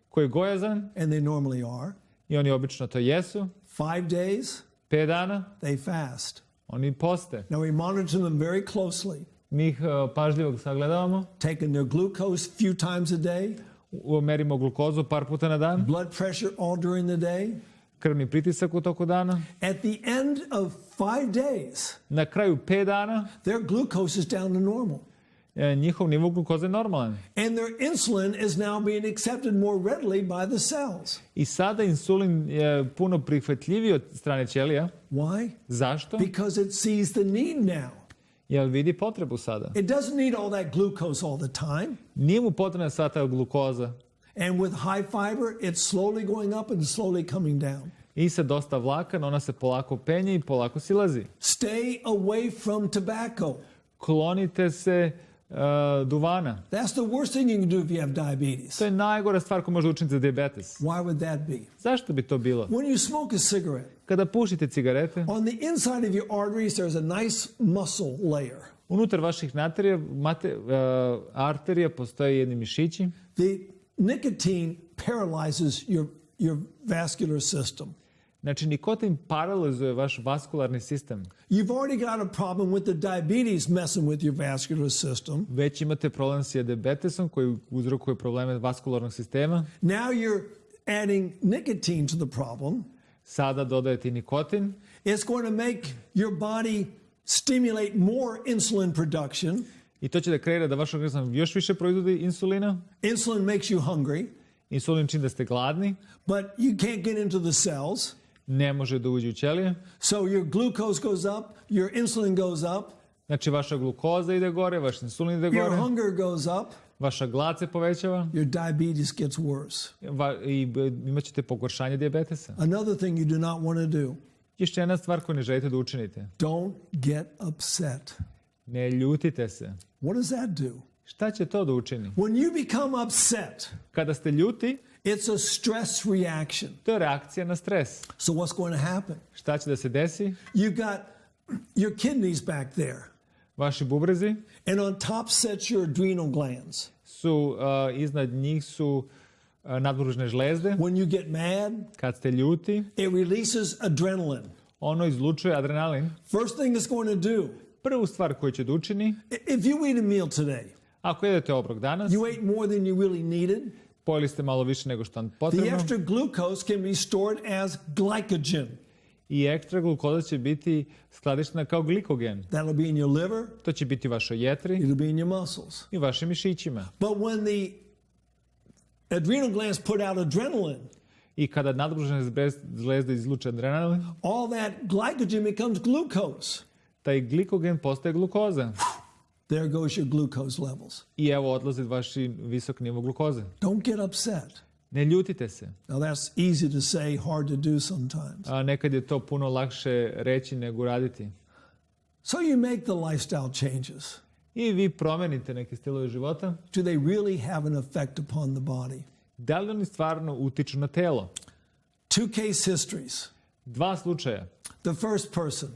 koji je gojazan, and they normally are, i oni obično to jesu, 5 days, 5 dana, they fast. oni poste. Now we monitor them very closely, Mi ih pažljivo sagledavamo, taking their glucose few times a day, merimo glukozu par puta na dan, blood pressure all during the day. krvni pritisak u toku dana. At the end of 5 days, Na kraju 5 dana their glucose is down to normal. njihov nivo glukoze je normalan. And their insulin is now being accepted more readily by the cells. I sada insulin je puno prihvatljiviji od strane ćelija. Why? Zašto? Because it sees the need now. Jer vidi potrebu sada. It doesn't need all that glucose all the time. Nije mu potrebna sva ta glukoza. And with high fiber, it's slowly going up and slowly coming down. I sa dosta vlakan, ona se polako penje i polako silazi. Stay away from tobacco. Klonite se duvana. That's the worst thing you can do if you have diabetes. To je najgora stvar koju može učiniti za dijabetes. Why would that be? Zašto bi to bilo? When you smoke a cigarette, Kada pušite cigarete, on the inside of your arteries, there's a nice muscle layer. unutar vaših arterija postoje jedni mišići. The nicotine paralyzes your vascular system. Znači, nikotin paralizuje vaš vaskularni sistem. You've already got a problem with the diabetes messing with your vascular system. Već imate problem s dijabetesom koji uzrokuje probleme vaskularnog sistema. Now you're adding nicotine to the problem. Sada dodajete nikotin. It's going to make your body stimulate more insulin production. I to će da kreira da vaš organizam još više proizvodi insulina. Insulin makes you hungry. Insulin čini da ste gladni. But you can't get into the cells. Ne može da uđe u ćelije. So your glucose goes up, your insulin goes up. Znači, vaša glukoza ide gore, vaš insulin ide gore. Your hunger goes up. Vaša glad se povećava. Your diabetes gets worse. I imat ćete pogoršanje dijabetesa. Another thing you do not want to do. Još jedna stvar koju ne želite da učinite. Don't get upset. Ne ljutite se. What does that do? Šta će to da učini? When you become upset, Kada ste ljuti, it's a stress reaction. to je reakcija na stres. So what's going to happen? Šta će da se desi? You got your kidneys back there. Vaši bubrezi And on top sets your adrenal glands. su, iznad njih su nadbružne žlezde. When you get mad, Kad ste ljuti, it releases adrenaline. ono izlučuje adrenalin. First thing it's going to do, Prvu stvar koju će da učini, if you eat a meal today, ako jedete obrok danas, you ate more than you really needed, pojeli ste malo više nego što vam the potrebno extra glucose can be stored as glycogen. i ekstra glukoza će biti skladištena kao glikogen. That'll be in your liver, To će biti u vašoj jetri it'll be in your muscles. i vašim mišićima. But when the adrenal glands put out adrenaline, I kada nadbružne žlezde izluče adrenalin, all that glycogen becomes glucose. taj glikogen postaje glukoza. There goes your glucose levels. I evo odlazi vaš visok nivo glukoze. Don't get upset. Ne ljutite se. Now that's easy to say, hard to do sometimes. A nekad je to puno lakše reći nego raditi. So you make the lifestyle changes. I vi promenite neke stilove života. Do they really have an effect upon the body? Da li oni stvarno utiču na telo? 2 case histories. 2 slučaja. The first person,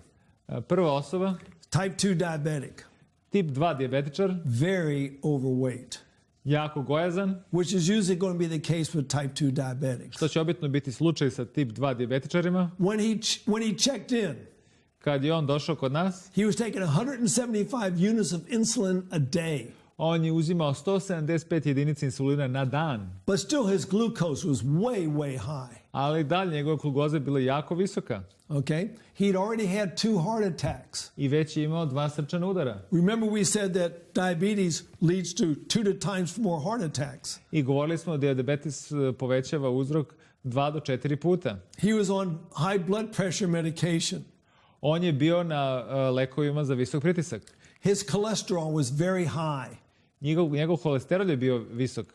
Prva osoba, type 2 diabetic, tip 2 dijabetičar, very overweight, jako gojazan, which is usually going to be the case with type 2 diabetics. što će obično biti slučaj sa tip 2 dijabetičarima. When he checked in, Kad je on došao kod nas, he was taking 175 units of insulin a day. on je uzimao 175 jedinica insulina na dan. But still his glucose was way high. Ali dalje njegova glukoza je bila jako visoka. Okay? He'd already had 2 heart attacks. I već je imao 2 srčana udara. Remember we said that diabetes leads to 2 times more heart attacks. I govorili smo da dijabetes povećava uzrok 2 do 4 puta. He was on high blood pressure medication. On je bio na lekovima za visok pritisak. His cholesterol was very high. Njegov holesterol je bio visok.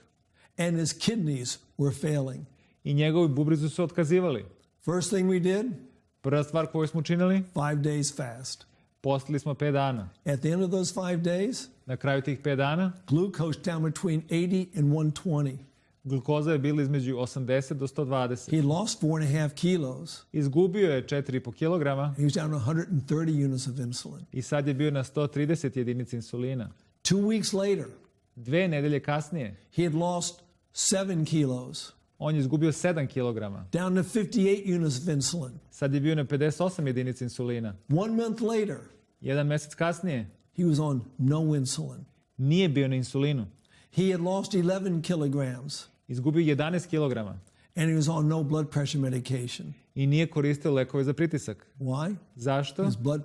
And his kidneys were failing. I njegovi bubrezi su otkazivali. First thing we did, Prva stvar koju smo učinili, 5 days fast. Postili smo 5 dana. At the end of those 5 days, Na kraju tih 5 dana glucose down between 80 and 120. glukoza je bila između 80 do 120. He lost 4.5 kilos. Izgubio je 4,5 kilograma He was down to 130 units of insulin. i sad je bio na 130 jedinica insulina. 2 weeks later, 2 nedelje kasnije he had lost 7 kilos, on je izgubio 7 kilograma. down to 58 units of insulin. Sad je bio na 58 jedinica insulina. 1 month later, 1 mesec kasnije he was on no insulin. nije bio na insulinu. He had lost 11 kilograms, Izgubio 11 kilograma and he was on no blood pressure medication. i nije koristio lekove za pritisak. Why? Zašto? His blood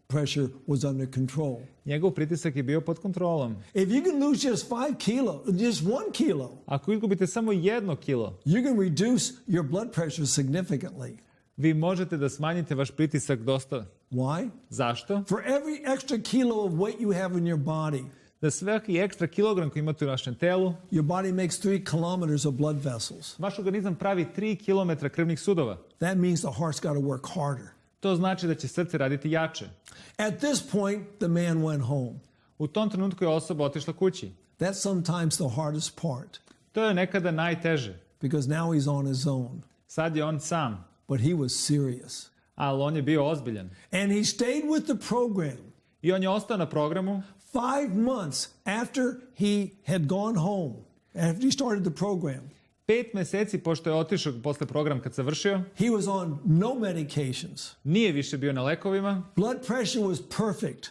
pressure was under control. Njegov pritisak je bio pod kontrolom. If you can lose just 5 kilo, just 1 kilo, Ako izgubite samo 1 kilo, you can reduce your blood pressure significantly. vi možete da smanjite vaš pritisak dosta. Why? Zašto? For every extra kilo of weight you have in your body, Da svaki ekstra kilogram koji imate u našem telu, your body makes 3 kilometers of blood vessels. vaš organizam pravi 3 km krvnih sudova. That means the heart's got to work harder. To znači da će srce raditi jače. At this point, the man went home. U tom trenutku je osoba otišla kući. That's sometimes the hardest part To je nekada najteže. because now he's on his own. Sad je on sam, But he was serious. ali on je bio ozbiljan. And he stayed with the program. I on je ostao na programu 5 months after he had gone home, after he started the program, 5 meseci pošto je otišao posle program kad završio, he was on no medications. nije više bio na lekovima Blood pressure was perfect.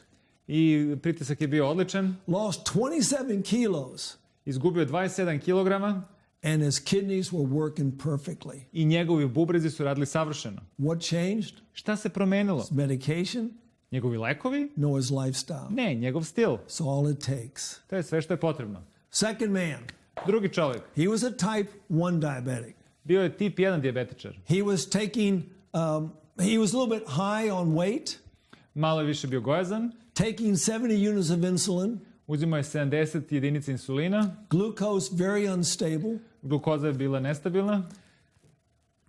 i pritisak je bio odličan. Lost 27 kilos, Izgubio 27 kilograma and his kidneys were working perfectly. i njegovi bubrezi su radili savršeno. What changed? Šta se promenilo? Medication? Njegovi lekovi? No, his lifestyle. Ne, njegov stil. That's all it takes. To je sve što je potrebno. Second man, Drugi čovjek he was a type 1 diabetic. bio je tip 1 dijabetičar. He was taking, he was a little bit high on weight, Malo je više bio gojazan. taking 70 units of insulin, Uzimao je 70 jedinica insulina. glucose very unstable. Glukoza je bila nestabilna.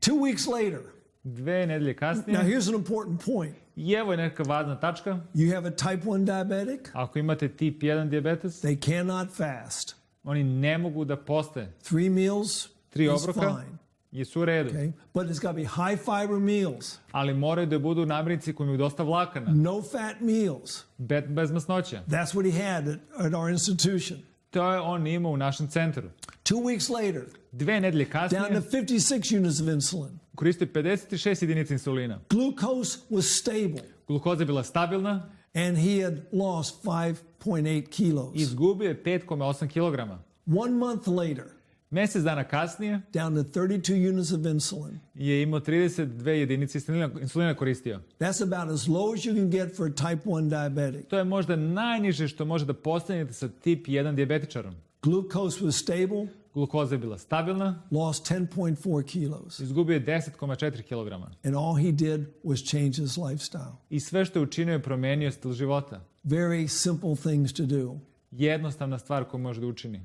2 weeks later, 2 nedelje now kasnije. here's an important point. I evo je neka važna tačka. You have a type 1 diabetic, Ako imate tip 1 dijabetes, they cannot fast. oni ne mogu da poste. 3 meals 3 is obroka fine, jesu u redu. okay? But it's got to be high fiber meals, Ali moraju da budu namirnici koji imaju dosta vlakana. no fat meals. Bez masnoća. That's what he had at our institution. To je on imao u našem centru. 2 weeks later, 2 nedelje down kasnije to 56 units of insulin. koristio 56 jedinica insulina. Glucose was stable, Glukoza je bila stabilna. and he had lost 5.8 kilos. Izgubio je 5,8 kilograma. 1 month later, Mjesec dana kasnije down to 32 units of insulin. je imao 32 jedinice insulina koristio. That's about as low as you can get for a type 1 diabetic. To je možda najniže što može da postanete sa tip 1 dijabetičarom. Glucose was stable, Glukoza je bila stabilna, lost 10.4 kilos. izgubio je 10,4 kilograma. And all he did was change his lifestyle. I sve što je učinio je promenio stil života. Very simple things to do. Jednostavna stvar koju može da učini.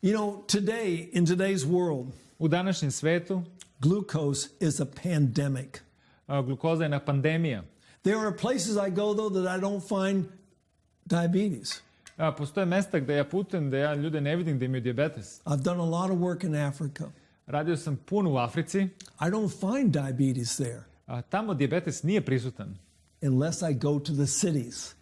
You know, today, in today's world, U današnjem svetu glucose is a pandemic. Glukoza je na pandemija. There are places I go, though, that I don't find diabetes. Postoje mesta gde ja putujem da ja ljude ne vidim da imaju dijabetes. I've done a lot of work in Africa. Radio sam puno u Africi. I don't find diabetes there Tamo dijabetes nije prisutan. unless I go to the cities.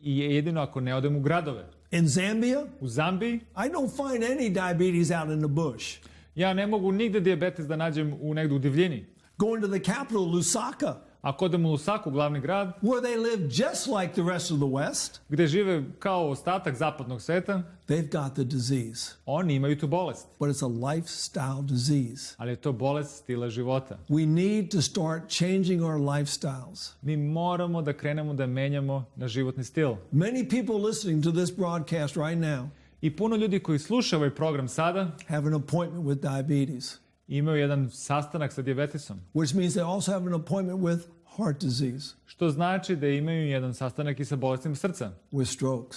I jedino ako ne odem u gradove. In Zambia, U Zambiji I don't find any diabetes out in the bush. ja ne mogu nigde dijabetes da nađem negde u divljini. Going to the capital, Lusaka, Ako odem u Lusaku, glavni grad, where they live just like the rest of the West, gde žive kao ostatak zapadnog sveta, they've got the disease. oni imaju tu bolest. But it's a lifestyle disease. Ali je to bolest stila života. We need to start changing our lifestyles. Mi moramo da krenemo da menjamo na životni stil. Many people listening to this broadcast right now I puno ljudi koji slušaju ovaj program sada have an appointment with diabetes, imaju jedan sastanak sa dijabetesom. which means they also have an appointment with heart disease, Što znači da imaju jedan sastanak i sa bolestima srca, with strokes,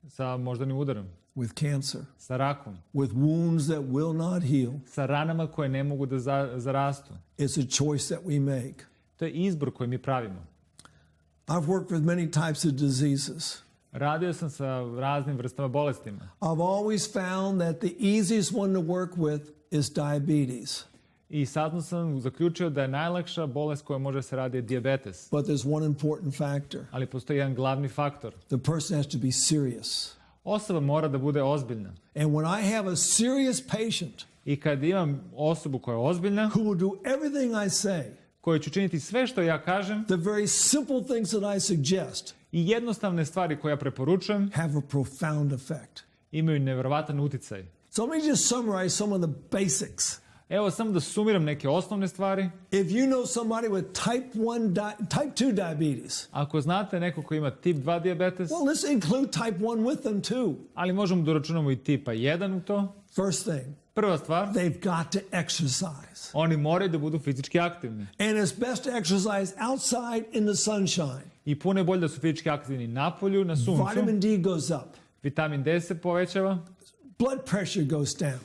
sa moždanim udarom, with cancer, sa rakom, with wounds that will not heal. sa ranama koje ne mogu da zarastu. It's a choice that we make. To je izbor koji mi pravimo. I've worked with many types of diseases. Radio sam sa raznim vrstama bolestima. I've always found that the easiest one to work with is diabetes. I sad sam zaključio da je najlakša bolest koja može se radi je dijabetes. But there's one important factor. Ali postoji jedan glavni faktor. The person has to be serious. Osoba mora da bude ozbiljna. And when I have a serious patient I kad imam osobu koja je ozbiljna, who will do everything I say, koja će učiniti sve što ja kažem, the very simple things that I suggest i jednostavne stvari koje ja preporučujem, have a profound effect. imaju nevjerovatan uticaj. So let me just summarize some of the basics. Evo samo da sumiram neke osnovne stvari. If you know somebody with type 2 diabetes, Ako znate neko ko ima tip 2 dijabetes, well, let's include type 1 with them too. ali možemo da uračunamo i tipa 1 u to. First thing, Prva stvar, they've got to exercise. oni moraju da budu fizički aktivni. And it's best to exercise outside in the sunshine. I puno je bolje da su fizički aktivni napolju, na suncu. Vitamin D goes up. Vitamin D se povećava, Blood pressure goes down.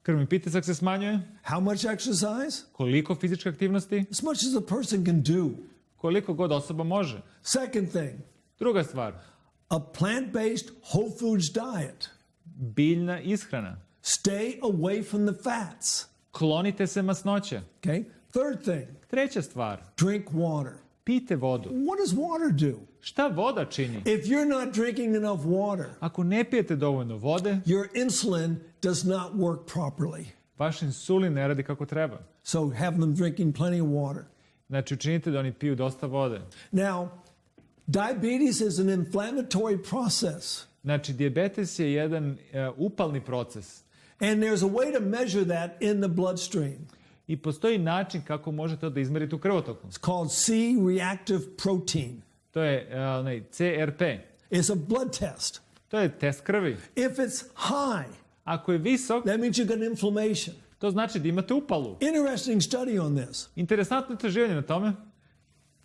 krvni pritisak se smanjuje. How much exercise? Koliko fizičke aktivnosti? As much as a person can do. Koliko god osoba može. Second thing, Druga stvar, a plant-based whole foods diet. biljna ishrana. Stay away from the fats. Klonite se masnoće. Okay? Third thing, Treća stvar, drink water. pijte vodu. What does water do? Šta voda čini? If you're not drinking enough water, Ako ne pijete dovoljno vode, your insulin does not work properly. vaš insulin ne radi kako treba. So have them drinking plenty of water. Znači učinite da oni piju dosta vode. Now, diabetes is an inflammatory process. Znači dijabetes je jedan upalni proces. And there's a way to measure that in the bloodstream. I postoji način kako možete da izmerite u krvotoku. It's called C-reactive protein. To je CRP. It's a blood test. To je test krvi. If it's high, Ako je visok, that means you got inflammation. to znači da imate upalu. Interesting study on this. Interesantno istraživanje na tome.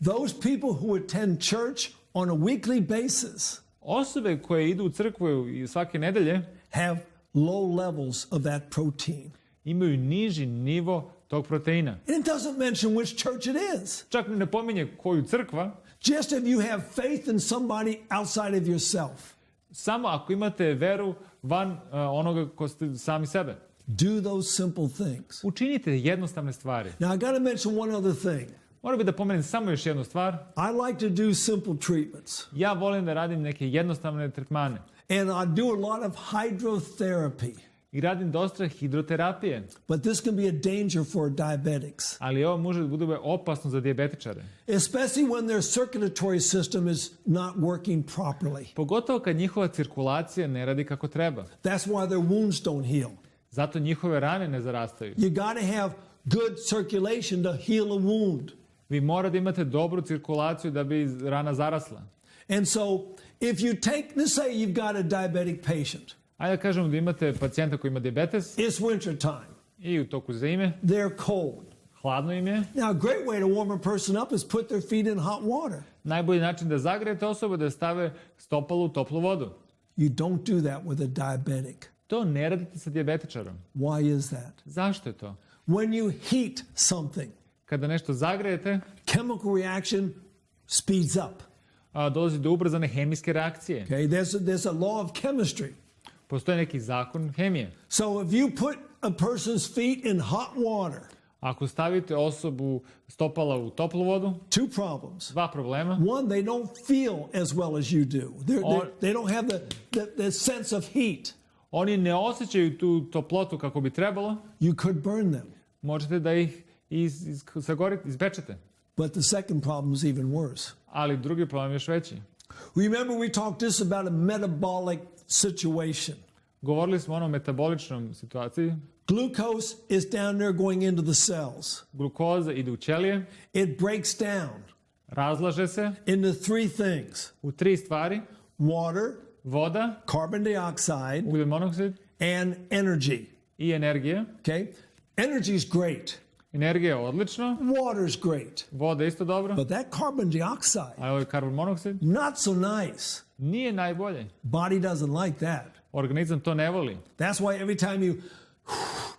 Those people who attend church on a weekly basis Osobe koje idu u crkvu i svake nedelje have low levels of that protein. imaju niži nivo tog proteina. And it doesn't mention which church it is. Čak ne pominje koju crkva, Just if you have faith in somebody outside of yourself. samo ako imate veru van onoga ko ste sami sebe. Do those simple things. Učinite jednostavne stvari. Now, I got to mention one other thing. Moram bi da pomenem samo još jednu stvar. I like to do simple treatments. Ja volim da radim neke jednostavne tretmane. And I do a lot of hydrotherapy. I radim dosta hidroterapije. But this can be a danger for diabetics. Ali ovo može da bude opasno za dijabetičare. Especially when their circulatory system is not working properly. Pogotovo kad njihova cirkulacija ne radi kako treba. That's why their wounds don't heal. Zato njihove rane ne zarastaju. You got to have good circulation to heal a wound. Vi morate da imate dobru cirkulaciju da bi rana zarasla. And so, if you take, let's say you've got a diabetic patient. Ajde da kažemo da imate pacijenta koji ima dijabetes It's winter time. i u toku zime, They're cold. hladno im je. Now, a great way to warm a person up is put their feet in hot water. Najbolji način da zagrejete osobu je da stave stopalo u toplu vodu. You don't do that with a diabetic. To ne radite sa dijabetičarom. Why is that? Zašto je to? When you heat something, Kada nešto zagrejete, chemical reaction speeds up. dolazi do ubrzane hemijske reakcije. Okay, there's a law of chemistry. Postoji neki zakon hemije. So if you put a person's feet in hot water, Ako stavite osobu stopala u toplu vodu, two problems. dva problema. One, they don't feel as well as you do. They don't have the sense of heat. Oni ne osjećaju tu toplotu kako bi trebalo. You could burn them. Možete da ih izpečete. But the second problem is even worse. Ali drugi problem je još veći. Remember we talked this about a metabolic situation. Govorili smo o onom metaboličnom situaciji. Glucose is down there going into the cells. Glukoza ide u ćelije, It breaks down razlaže se into three things. u tri stvari. Water, Voda, carbon dioxide, ugljen monoksid and energy. i energija. Okay? Energy is great. Energija je odlično, Water's great. voda je isto dobro, But that carbon dioxide, a ovaj karbon monoksid not so nice. nije najbolje. Body doesn't like that. Organizam to ne voli. That's why every time you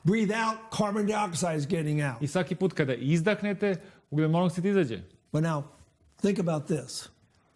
breathe out, carbon dioxide is getting out. I svaki put kada izdahnete, ugljen monoksid izađe. But now, think about this.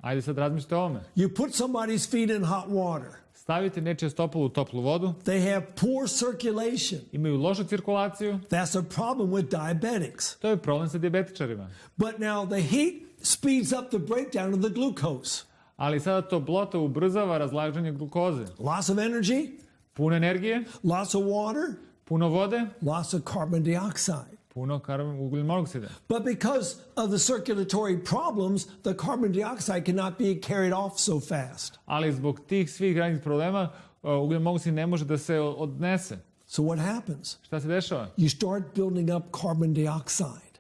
Ajde sad razmišljate o ovome. You put somebody's feet in hot water. Stavite nečije stopalo u toplu vodu. They have poor circulation. Imaju lošu cirkulaciju. That's a problem with diabetics. To je problem sa dijabetičarima. But now the heat speeds up the breakdown of the glucose. Ali sada toplota ubrzava razlaženje glukoze. Lots of energy, Puno energije, lots of water, puno vode, lots of carbon dioxide. puno ugljen monoksida. But because of the circulatory problems, the carbon dioxide cannot be carried off so fast. Ali zbog tih svih gradnih problema ugljen monoksid ne može da se odnese. So what happens? Šta se dešava? You start building up carbon dioxide.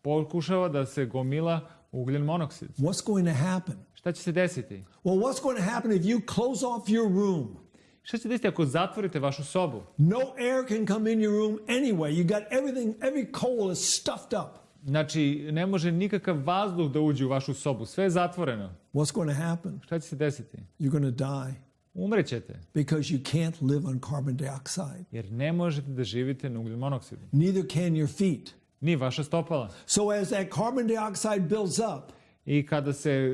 Pokušava da se gomila ugljen monoksid. What's going to happen? Šta će se desiti? Well, what's going to happen if you close off your room? Šta će se desiti ako zatvorite vašu sobu? No air can come in your room anyway. You got everything, every coal is stuffed up. Znači, ne može nikakav vazduh da uđe u vašu sobu. Sve je zatvoreno. What's going to happen? Šta će se desiti? You're going to die Umrećete. because you can't live on carbon dioxide. Jer ne možete da živite na ugljen monoksidu. Neither can your feet. Ni vaša stopala. So as that carbon dioxide builds up, I kada se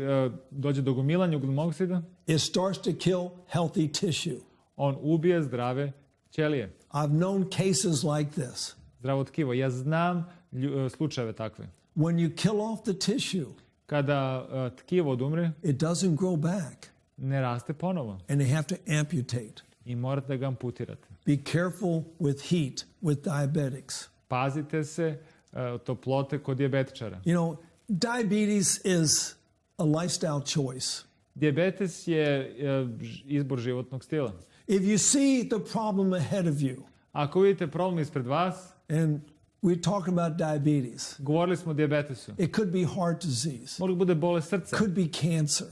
dođe do gomilanja ugljen monoksida, it starts to kill healthy tissue. on ubije zdrave ćelije. I've known cases like this. Zdravo tkivo. Ja znam slučajeve takve. When you kill off the tissue, Kada tkivo odumre, it doesn't grow back ne raste ponovo. and they have to amputate. I morate da ga amputirate. Be careful with heat, with diabetics. Pazite se toplote kod dijabetičara. You know, diabetes is a lifestyle choice. Dijabetes je izbor životnog stila. If you see the problem ahead of you, Ako vidite problem ispred vas, and we're talking about diabetes, govorili smo o dijabetesu. it could be heart disease, Može bude bolest srca, could be cancer.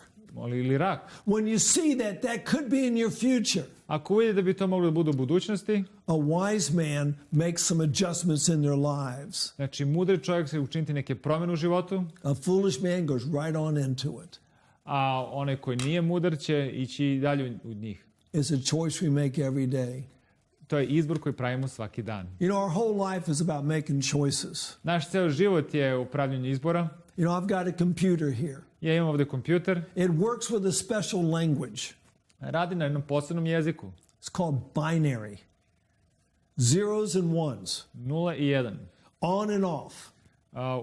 ili rak. When you see that that could be in your future, Ako vidite da bi to moglo da bude u budućnosti, a wise man makes some adjustments in their lives. znači mudri čovjek se učiniti neke promjene u životu, A foolish man goes right on into it. a onaj koji nije mudar će ići dalje u njih. It's a choice we make every day. To je izbor koji pravimo svaki dan. You know, our whole life is about making choices. Naš ceo život je u pravljenju izbora. You know, I've got a computer here. Ja imam ovdje kompjuter, It works with a special language. radi na jednom posebnom jeziku. It's called binary. Zeros and ones, 0 i 1. on and off.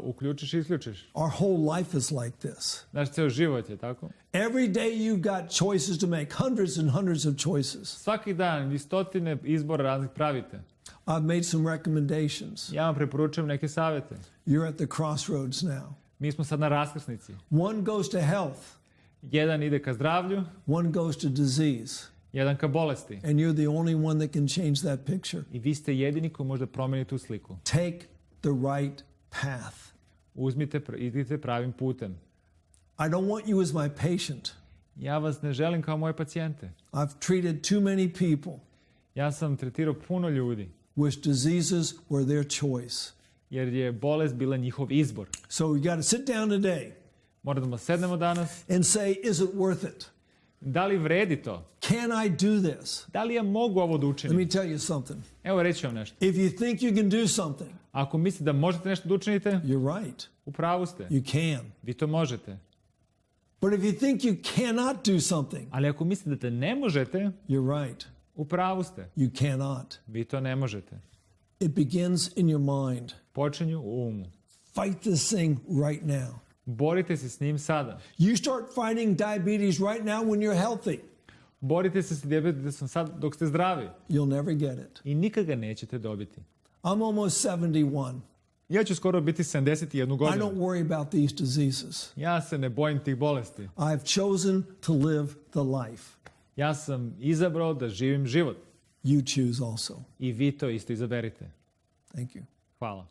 Uključiš i isključiš. Our whole life is like this. Naš ceo život je tako. Every day you've got choices to make, hundreds and hundreds of choices. Svaki dan vi stotine izbora raznih pravite. I've made some recommendations. Ja vam preporučujem neke savjete. You're at the crossroads now. Mi smo sad na raskrsnici. One goes to health, Jedan ide ka zdravlju, one goes to disease. jedan ka bolesti. And you're the only one that can change that picture. I vi ste jedini koji može da promeni tu sliku. Take the right path. Idite pravim putem. I don't want you as my patient. Ja vas ne želim kao moje pacijente. I've treated too many people Ja sam tretirao puno ljudi, which diseases were their choice. jer je bolest bila njihov izbor. So we got to sit down today Moramo da sednemo danas. and say, is it worth it? Da li vredi to? Can I do this? Da li ja mogu ovo da Let učinim? me tell you something. Evo reći vam nešto. If you think you can do something, Ako mislite da možete nešto da učinite, you're right. u pravu ste. You can. Vi to možete. But if you think you cannot do something, Ali ako mislite da te ne možete, you're right. u pravu ste. You cannot. Vi to ne možete. It begins in your mind. Počinju u umu. Fight this thing right now. Borite se s njim sada. You start fighting diabetes right now when you're healthy. Borite se s dijabetesom sad dok ste zdravi. You'll never get it. I nikad ga nećete dobiti. I'm almost 71. Ja ću skoro biti 71 I godinu. don't worry about these diseases. Ja se ne bojim tih bolesti. I've chosen to live the life. Ja sam izabrao da živim život. You choose also. I vi to isto izaberite. Thank you. Hvala.